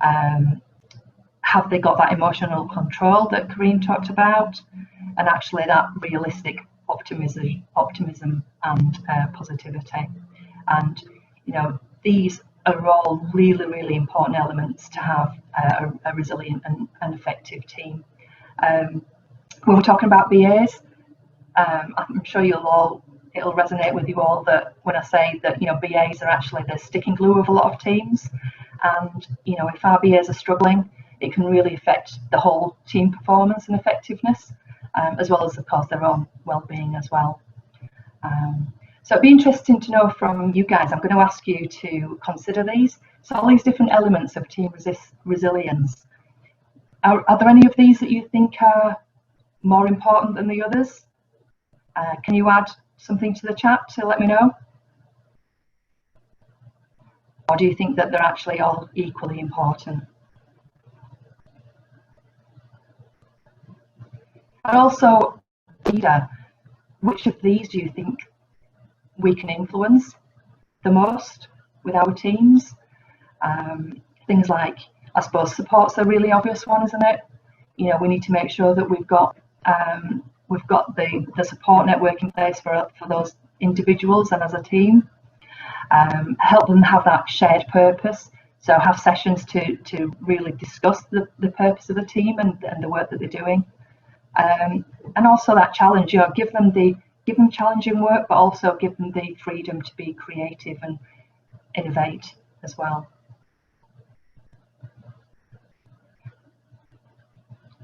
Have they got that emotional control that Corinne talked about, and actually that realistic optimism and positivity. And, you know, these are all really, really important elements to have a resilient and effective team. When we're talking about BAs, I'm sure it'll resonate with you all that when I say that, you know, BAs are actually the sticking glue of a lot of teams. And, you know, if our BAs are struggling, it can really affect the whole team performance and effectiveness, as well as, of course, their own well-being as well. So it'd be interesting to know from you guys. I'm going to ask you to consider these. So all these different elements of team resilience, are there any of these that you think are more important than the others? Can you add something to the chat to let me know? Or do you think that they're actually all equally important? And also, leader, which of these do you think we can influence the most with our teams? Things like, I suppose, support's a really obvious one, isn't it? You know, we need to make sure that we've got the support network in place for those individuals and as a team. Help them have that shared purpose. So have sessions to really discuss the purpose of the team and the work that they're doing. And also that challenge, you know, give them challenging work, but also give them the freedom to be creative and innovate as well.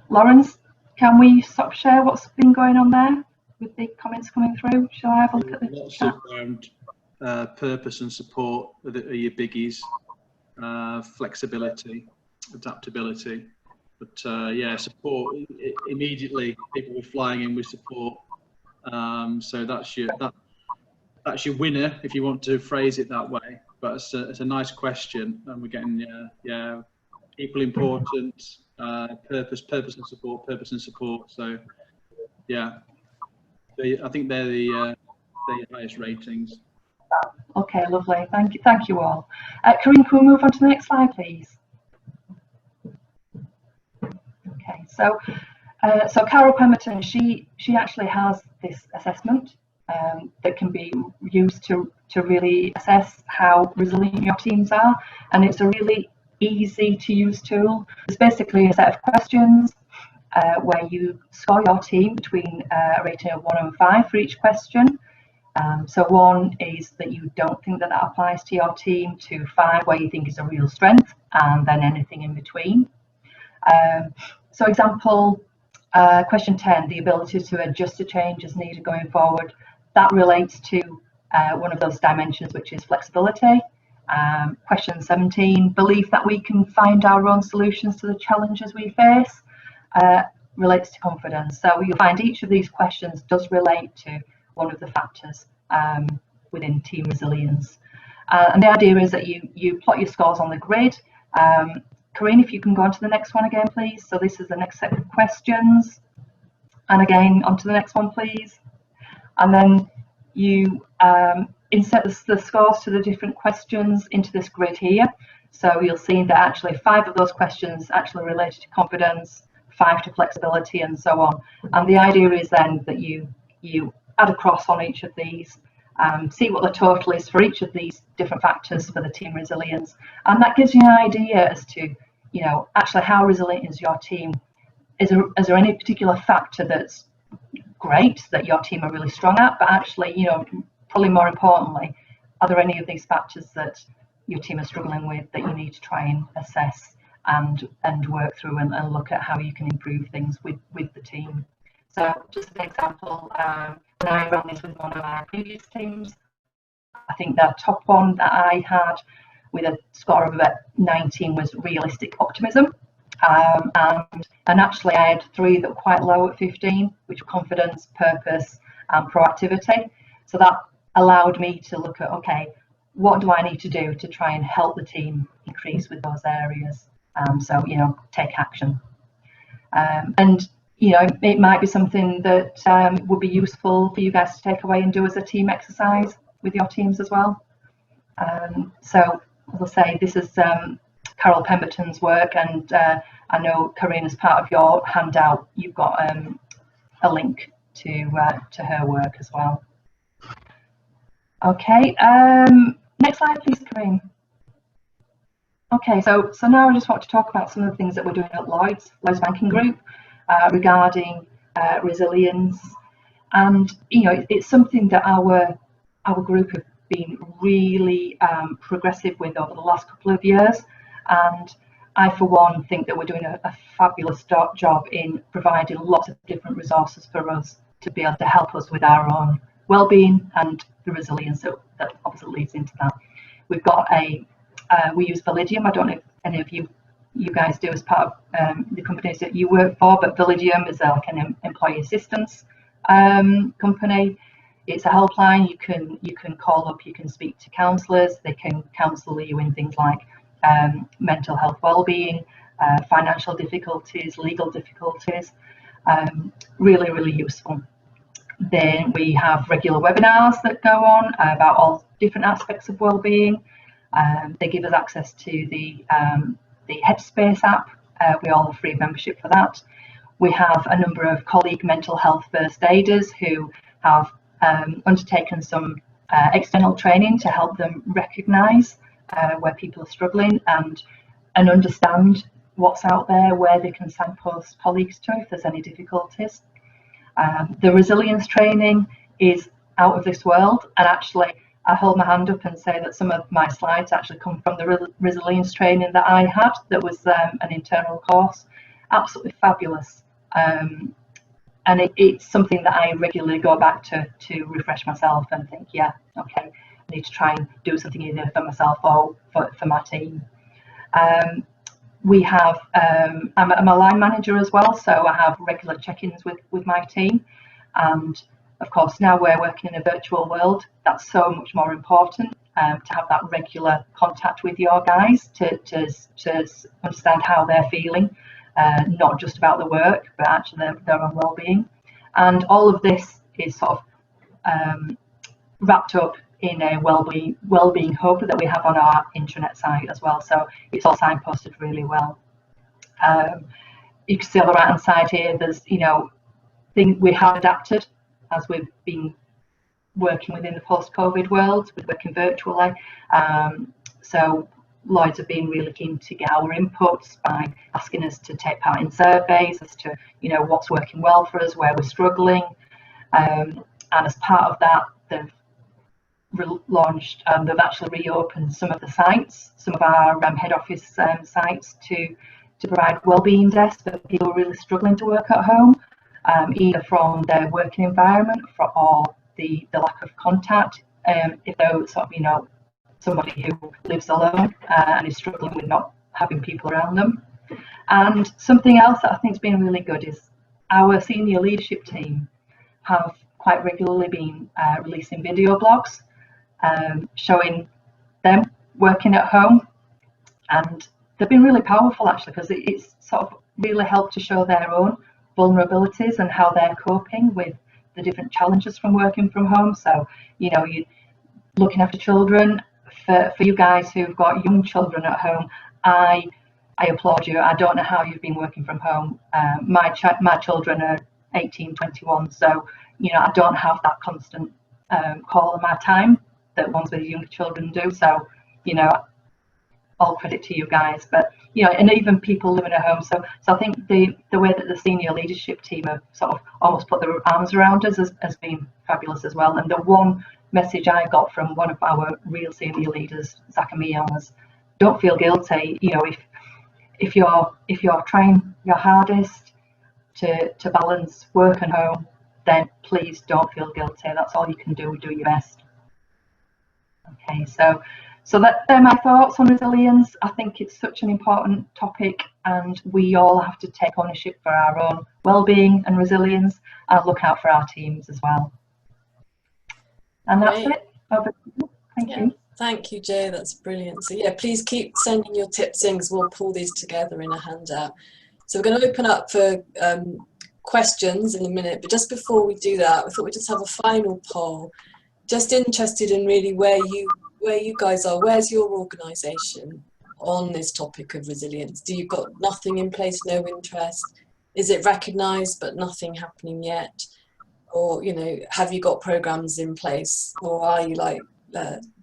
Lawrence, can we sort of share what's been going on there with the comments coming through? Shall I have a look at the Lots chat? around purpose and support are your biggies. Flexibility, adaptability. But yeah, support, immediately people were flying in with support. So that's your winner, if you want to phrase it that way. But it's a nice question, and we're getting equal important, purpose and support. So yeah, I think they're the highest ratings. Okay, lovely. Thank you all. Corinne, can we move on to the next slide, please? Okay, so So Carol Pemberton, she actually has this assessment that can be used to really assess how resilient your teams are, and it's a really easy to use tool. It's basically a set of questions where you score your team between a rating of 1 and 5 for each question. So 1 is that you don't think that applies to your team, to 5 where you think is a real strength, and then anything in between. So example, question 10, the ability to adjust to change as needed going forward. That relates to one of those dimensions, which is flexibility. Question 17, belief that we can find our own solutions to the challenges we face, relates to confidence. So you'll find each of these questions does relate to one of the factors within team resilience. And the idea is that you plot your scores on the grid. Corinne, if you can go on to the next one again, please. So this is the next set of questions. And again, onto the next one, please. And then you insert the scores to the different questions into this grid here. So you'll see that actually 5 of those questions actually related to confidence, 5 to flexibility, and so on. And the idea is then that you add a cross on each of these, see what the total is for each of these different factors for the team resilience. And that gives you an idea as to, actually how resilient is your team. Is there any particular factor that's great that your team are really strong at, but actually, probably more importantly, are there any of these factors that your team are struggling with that you need to try and assess and work through and look at how you can improve things with the team. So just an example, when I ran this with one of our previous teams, I think the top one that I had with a score of about 19 was realistic optimism. And actually I had 3 that were quite low at 15, which were confidence, purpose, and proactivity. So that allowed me to look at, okay, what do I need to do to try and help the team increase with those areas? So, take action. And, it might be something that would be useful for you guys to take away and do as a team exercise with your teams as well. So, as I say, this is Carol Pemberton's work, and I know, Corinne, as part of your handout, you've got a link to her work as well. Okay, next slide, please, Corinne. Okay, so now I just want to talk about some of the things that we're doing at Lloyds Banking Group regarding resilience, and it's something that our group have been really progressive with over the last couple of years, and I, for one, think that we're doing a fabulous job in providing lots of different resources for us to be able to help us with our own well-being and the resilience that obviously leads into that. We've got we use Validium. I don't know if any of you guys do as part of the companies that you work for, but Validium is like an employee assistance company. It's a helpline. You can call up, you can speak to counsellors. They can counsel you in things like mental health well-being, financial difficulties, legal difficulties. Really, really useful. Then we have regular webinars that go on about all different aspects of well-being. They give us access to the Headspace app. We all have free membership for that. We have a number of colleague mental health first aiders who have undertaken some external training to help them recognise where people are struggling and understand what's out there, where they can signpost colleagues to if there's any difficulties. The resilience training is out of this world, and actually I hold my hand up and say that some of my slides actually come from the resilience training that I had, that was an internal course. Absolutely fabulous. And it's something that I regularly go back to refresh myself and think, yeah, okay, I need to try and do something either for myself or for my team. We have, I'm a line manager as well, so I have regular check-ins with my team. And of course, now we're working in a virtual world, that's so much more important to have that regular contact with your guys to understand how they're feeling, not just about the work, but actually their own well-being. And all of this is sort of wrapped up in a well-being hub that we have on our intranet site as well. So it's all signposted really well. you can see on the right hand side here, there's, you know, we have adapted as we've been working within the post-COVID world, with working virtually. So Lloyds have been really keen to get our inputs by asking us to take part in surveys as to, you know, what's working well for us, where we're struggling. And as part of that, they've launched, they've actually reopened some of the sites, some of our head office sites to provide wellbeing desks for people who are really struggling to work at home, either from their working environment or the lack of contact, if they're sort of, you know, somebody who lives alone and is struggling with not having people around them. And something else that I think has been really good is our senior leadership team have quite regularly been releasing video blogs showing them working at home, and they've been really powerful actually, because it's sort of really helped to show their own vulnerabilities and how they're coping with the different challenges from working from home. So, you know, you looking after children, for you guys who've got young children at home, I applaud you. I don't know how you've been working from home. My children are 18, 21, so, you know, I don't have that constant call on my time that ones with younger children do. So, you know, all credit to you guys. But, you know, and even people living at home. So I think the way that the senior leadership team have sort of almost put their arms around us has been fabulous as well. And the one message I got from one of our real senior leaders, Zach and Mia, was, don't feel guilty. You know, if you're trying your hardest to balance work and home, then please don't feel guilty. That's all you can do. Do your best. Okay, so they're my thoughts on resilience. I think it's such an important topic, and we all have to take ownership for our own well-being and resilience, and look out for our teams as well. And that's it. Over to you. Thank you. Thank you, Jo. That's brilliant. So yeah, please keep sending your tips in, because we'll pull these together in a handout. So we're going to open up for questions in a minute, but just before we do that, I thought we'd just have a final poll. Just interested in really where you guys are. Where's your organisation on this topic of resilience? Do you got nothing in place, no interest? Is it recognised but nothing happening yet? Or, you know, have you got programmes in place? Or are you like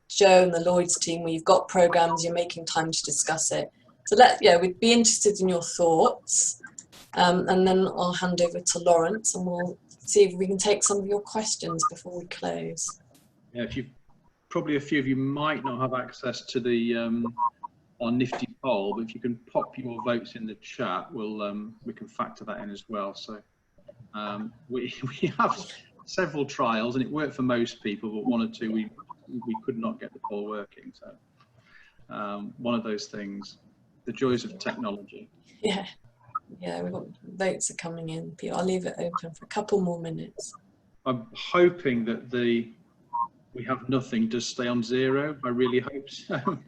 Jo and the Lloyds team, where you've got programmes, you're making time to discuss it? So we'd be interested in your thoughts. And then I'll hand over to Lawrence, and we'll see if we can take some of your questions before we close. Yeah, probably a few of you might not have access to the our nifty poll, but if you can pop your votes in the chat, we can factor that in as well. So we have several trials, and it worked for most people, but one or two we could not get the poll working. So one of those things, the joys of technology. Yeah, we've got votes are coming in. I'll leave it open for a couple more minutes. I'm hoping that we have nothing does stay on 0. I really hope so.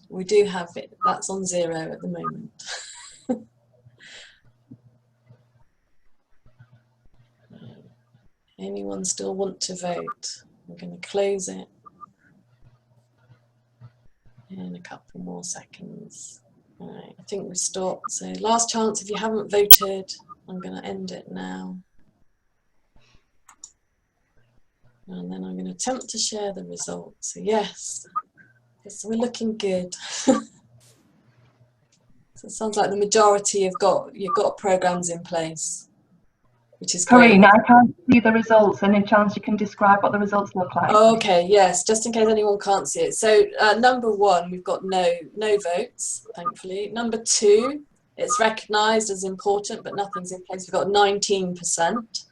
We do have it. That's on 0 at the moment. Anyone still want to vote? I'm going to close it in a couple more seconds. All right, I think we've stopped. So last chance, if you haven't voted, I'm going to end it now. And then I'm going to attempt to share the results. So yes, we're looking good. So it sounds like the majority you've got programs in place, which is great. Corinne, I can't see the results. Any chance you can describe what the results look like? Okay, yes, just in case anyone can't see it. So number 1, we've got no votes, thankfully. Number 2, it's recognised as important, but nothing's in place. We've got 19%.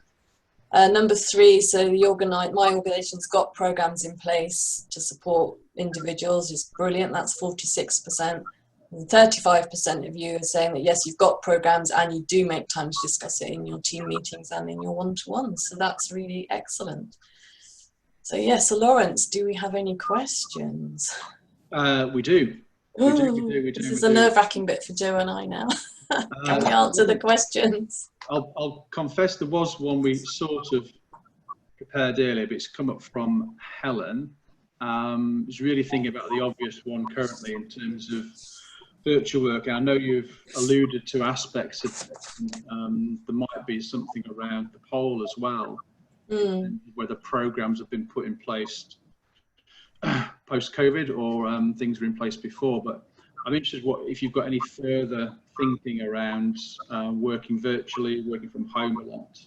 Number 3, so my organisation's got programs in place to support individuals. It's brilliant. That's 46%. And 35% of you are saying that yes, you've got programs and you do make time to discuss it in your team meetings and in your one-to-ones. So that's really excellent. So yes, so Lawrence, do we have any questions? We do. We do. This is a nerve-wracking bit for Jo and I now. Can we answer the questions? I'll confess there was one we sort of prepared earlier, but it's come up from Helen. I was really thinking about the obvious one currently in terms of virtual work. I know you've alluded to aspects of it. There might be something around the poll as well, whether programs have been put in place post-COVID or things were in place before. But I'm interested if you've got any further thinking around working virtually, working from home a lot,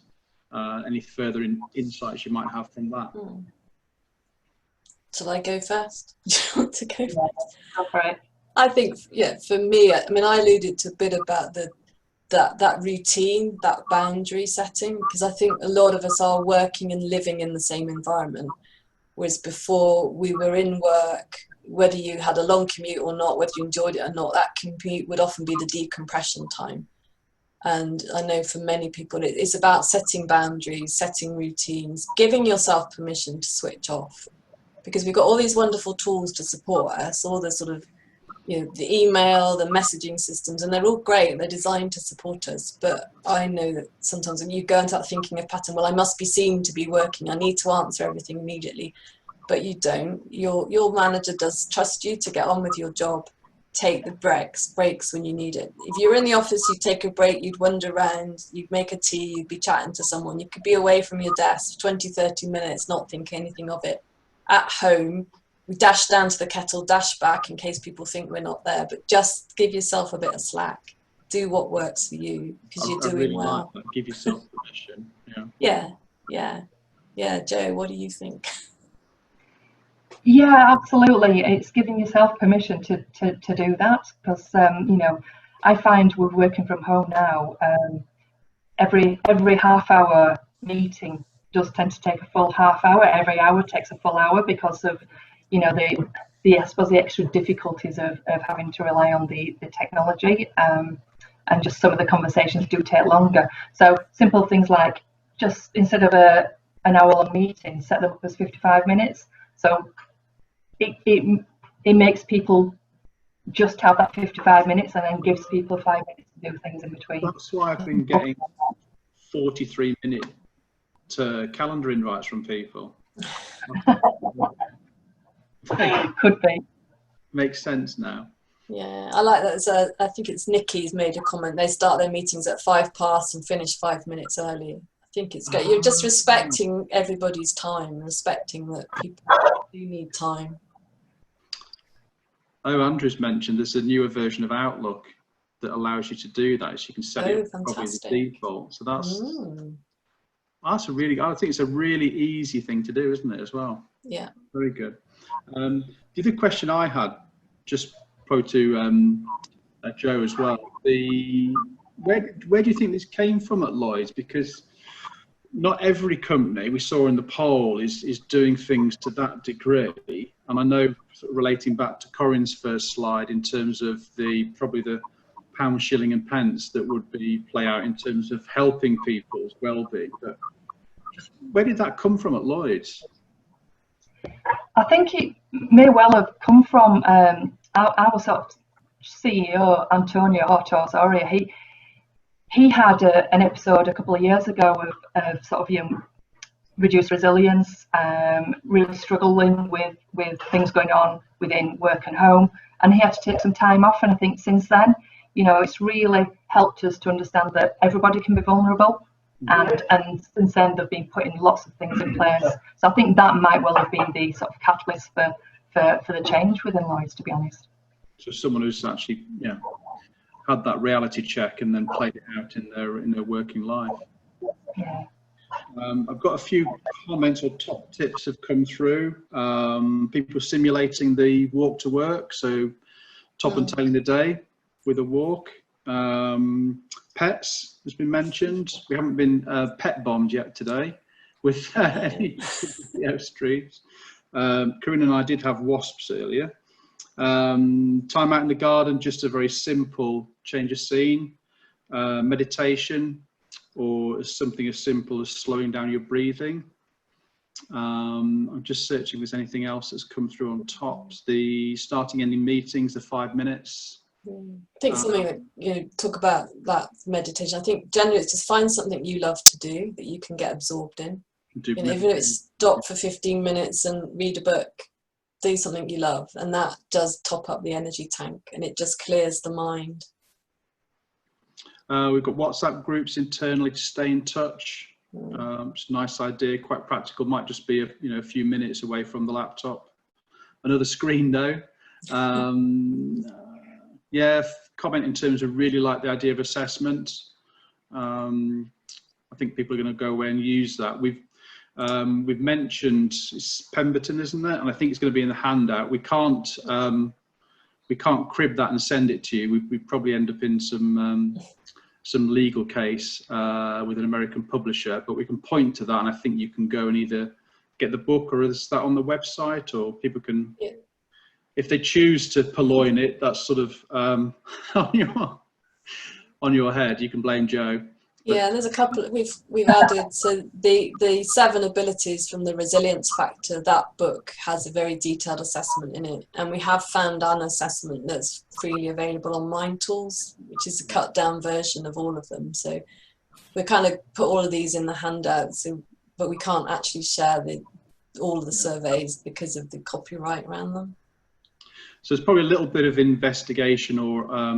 any further insights you might have from that. Shall I go first? Do you want to go first? Go for it. I think, yeah, for me, I mean, I alluded to a bit about that routine, that boundary setting, because I think a lot of us are working and living in the same environment. Whereas before we were in work, whether you had a long commute or not, whether you enjoyed it or not, that commute would often be the decompression time. And I know for many people, it's about setting boundaries, setting routines, giving yourself permission to switch off. Because we've got all these wonderful tools to support us, all the sort of, you know, the email, the messaging systems, and they're all great. They're designed to support us. But I know that sometimes when you go and start thinking of pattern, well, I must be seen to be working. I need to answer everything immediately. But you don't. Your manager does trust you to get on with your job. Take the breaks when you need it. If you're in the office, you'd take a break, you'd wander around, you'd make a tea, you'd be chatting to someone. You could be away from your desk for 20, 30 minutes, not think anything of it. At home, we dash down to the kettle, dash back in case people think we're not there, but just give yourself a bit of slack. Do what works for you, because you're doing really well. Like that. Give yourself permission. Yeah. Joe, what do you think? Yeah, absolutely. It's giving yourself permission to do that, because you know, I find with working from home now, every half-hour meeting does tend to take a full half hour. Every hour takes a full hour because of, you know, I suppose the extra difficulties of having to rely on the technology, and just some of the conversations do take longer. So simple things like, just instead of an hour-long meeting, set them up as 55 minutes. So it makes people just have that 55 minutes and then gives people 5 minutes to do things in between. That's why I've been getting 43-minute calendar invites from people. Could be. Makes sense now. Yeah, I like that. So I think it's Nikki's made a comment. They start their meetings at 5 past and finish 5 minutes early. I think it's good. You're just respecting everybody's time, respecting that people do need time. Oh, Andrew's mentioned there's a newer version of Outlook that allows you to do that. So you can set it probably as default. So that's a really, I think it's a really easy thing to do, isn't it, as well? Yeah. Very good. The other question I had, just probably to Joe as well, where do you think this came from at Lloyds? Because not every company we saw in the poll is doing things to that degree. And I know, sort of relating back to Corinne's first slide in terms of probably the pound, shilling and pence that would play out in terms of helping people's well-being. But where did that come from at Lloyds? I think it may well have come from our sort of CEO, Antonio Horta-Osorio. He had an episode a couple of years ago of sort of, you know, reduced resilience, really struggling with things going on within work and home, and he had to take some time off. And I think since then, you know, it's really helped us to understand that everybody can be vulnerable. And since then they've been putting lots of things in place. So I think that might well have been the sort of catalyst for the change within Lloyds, to be honest. So someone who's actually, yeah, had that reality check and then played it out in their working life. Yeah. I've got a few comments or top tips have come through. People simulating the walk to work, so top and tailing the day with a walk. Pets has been mentioned. We haven't been pet bombed yet today with any streets. Corinne and I did have wasps earlier. Time out in the garden, just a very simple change of scene. Meditation, or something as simple as slowing down your breathing. I'm just searching if there's anything else that's come through on top. The starting ending meetings, the 5 minutes. I think something that, you know, talk about that meditation. I think generally it's just find something you love to do that you can get absorbed in. You know, even if it's stop for 15 minutes and read a book, do something you love, and that does top up the energy tank, and it just clears the mind. We've got WhatsApp groups internally to stay in touch. It's a nice idea, quite practical. Might just be a few minutes away from the laptop. Another screen though. Yeah, comment in terms of really like the idea of assessment. I think people are going to go away and use that. We've mentioned it's Pemberton, isn't it? And I think it's going to be in the handout. We can't crib that and send it to you. We probably end up in some legal case with an American publisher, but we can point to that, and I think you can go and either get the book, or is that on the website, or people can, yeah. If they choose to purloin it, that's sort of on your head. You can blame Joe. But yeah, there's a couple we've added. So the 7 abilities from the Resilience Factor, that book has a very detailed assessment in it, and we have found an assessment that's freely available on Mind Tools, which is a cut down version of all of them. So we kind of put all of these in the handout, but we can't actually share all of the surveys because of the copyright around them. So it's probably a little bit of investigation, or I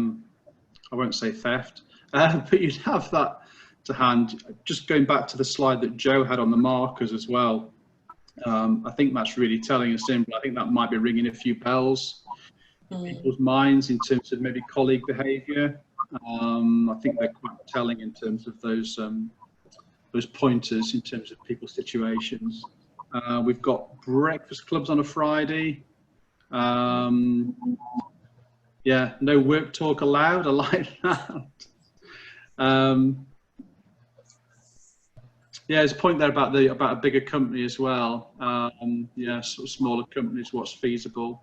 won't say theft, but you'd have that to hand. Just going back to the slide that Joe had on the markers as well, I think that's really telling us in. I think that might be ringing a few bells in people's minds in terms of maybe colleague behaviour. I think they're quite telling in terms of those pointers in terms of people's situations. We've got breakfast clubs on a Friday. Yeah, no work talk allowed. I like that. Yeah, there's a point there about a bigger company as well. Yeah, sort of smaller companies, what's feasible.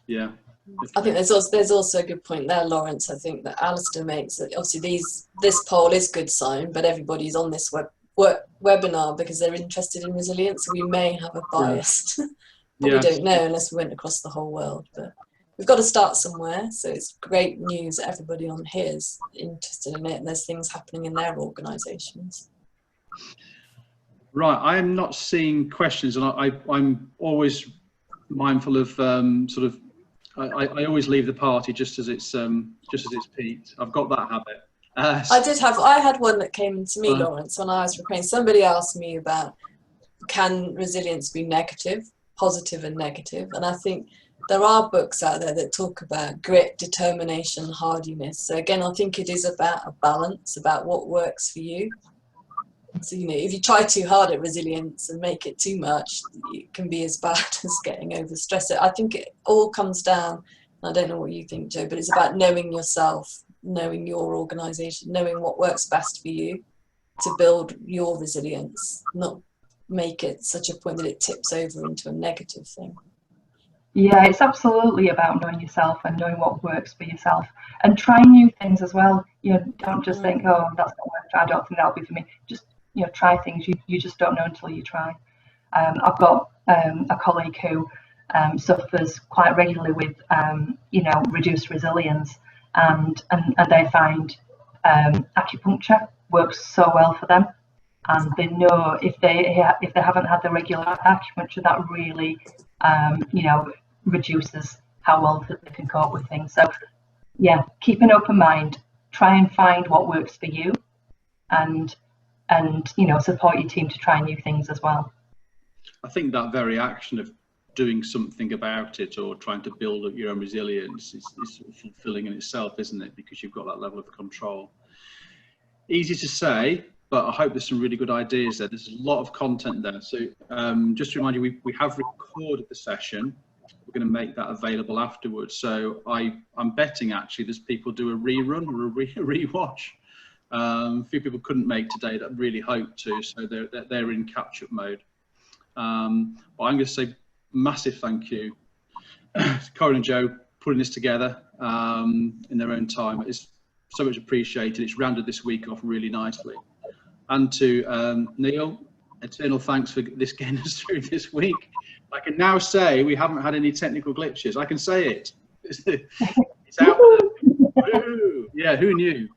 Yeah. I think there's also a good point there, Lawrence. I think that Alistair makes that obviously this poll is good sign, but everybody's on this webinar because they're interested in resilience. So we may have a bias, but we don't know unless we went across the whole world. But we've got to start somewhere. So it's great news that everybody on here is interested in it, and there's things happening in their organisations. Right, I am not seeing questions, and I'm always mindful of I always leave the party just as it's peaked. I've got that habit. I had one that came to me, Lawrence, when I was recording. Somebody asked me about, can resilience be negative, positive and negative? And I think there are books out there that talk about grit, determination, hardiness. So again, I think it is about a balance, about what works for you. So, if you try too hard at resilience and make it too much, it can be as bad as getting overstressed. I think it all comes down, I don't know what you think, Joe, but it's about knowing yourself, knowing your organisation, knowing what works best for you to build your resilience, not make it such a point that it tips over into a negative thing. Yeah, it's absolutely about knowing yourself and knowing what works for yourself, and trying new things as well. Don't just think, oh, that's not working. I don't think that'll be for me. Just try things. You just don't know until you try. I've got a colleague who suffers quite regularly with reduced resilience, and they find acupuncture works so well for them, and they know if they haven't had the regular acupuncture, that really reduces how well they can cope with things. So yeah, keep an open mind, try and find what works for you, and support your team to try new things as well. I think that very action of doing something about it, or trying to build up your own resilience, is fulfilling in itself, isn't it? Because you've got that level of control. Easy to say, but I hope there's some really good ideas there. There's a lot of content there. So just to remind you, we have recorded the session. We're going to make that available afterwards. So I'm betting actually there's people do a rerun or a rewatch. A few people couldn't make today that really hoped to, so they're in catch-up mode. But I'm going to say massive thank you to Corinne and Joe putting this together in their own time. It's so much appreciated. It's rounded this week off really nicely. And to Neil, eternal thanks for this getting us through this week. I can now say we haven't had any technical glitches. I can say it. It's out there. Yeah, who knew?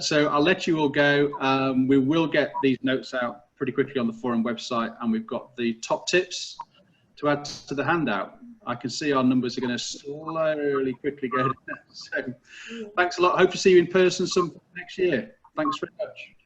So I'll let you all go. We will get these notes out pretty quickly on the forum website, and we've got the top tips to add to the handout. I can see our numbers are going to slowly, quickly go down. So thanks a lot. Hope to see you in person some next year. Thanks very much.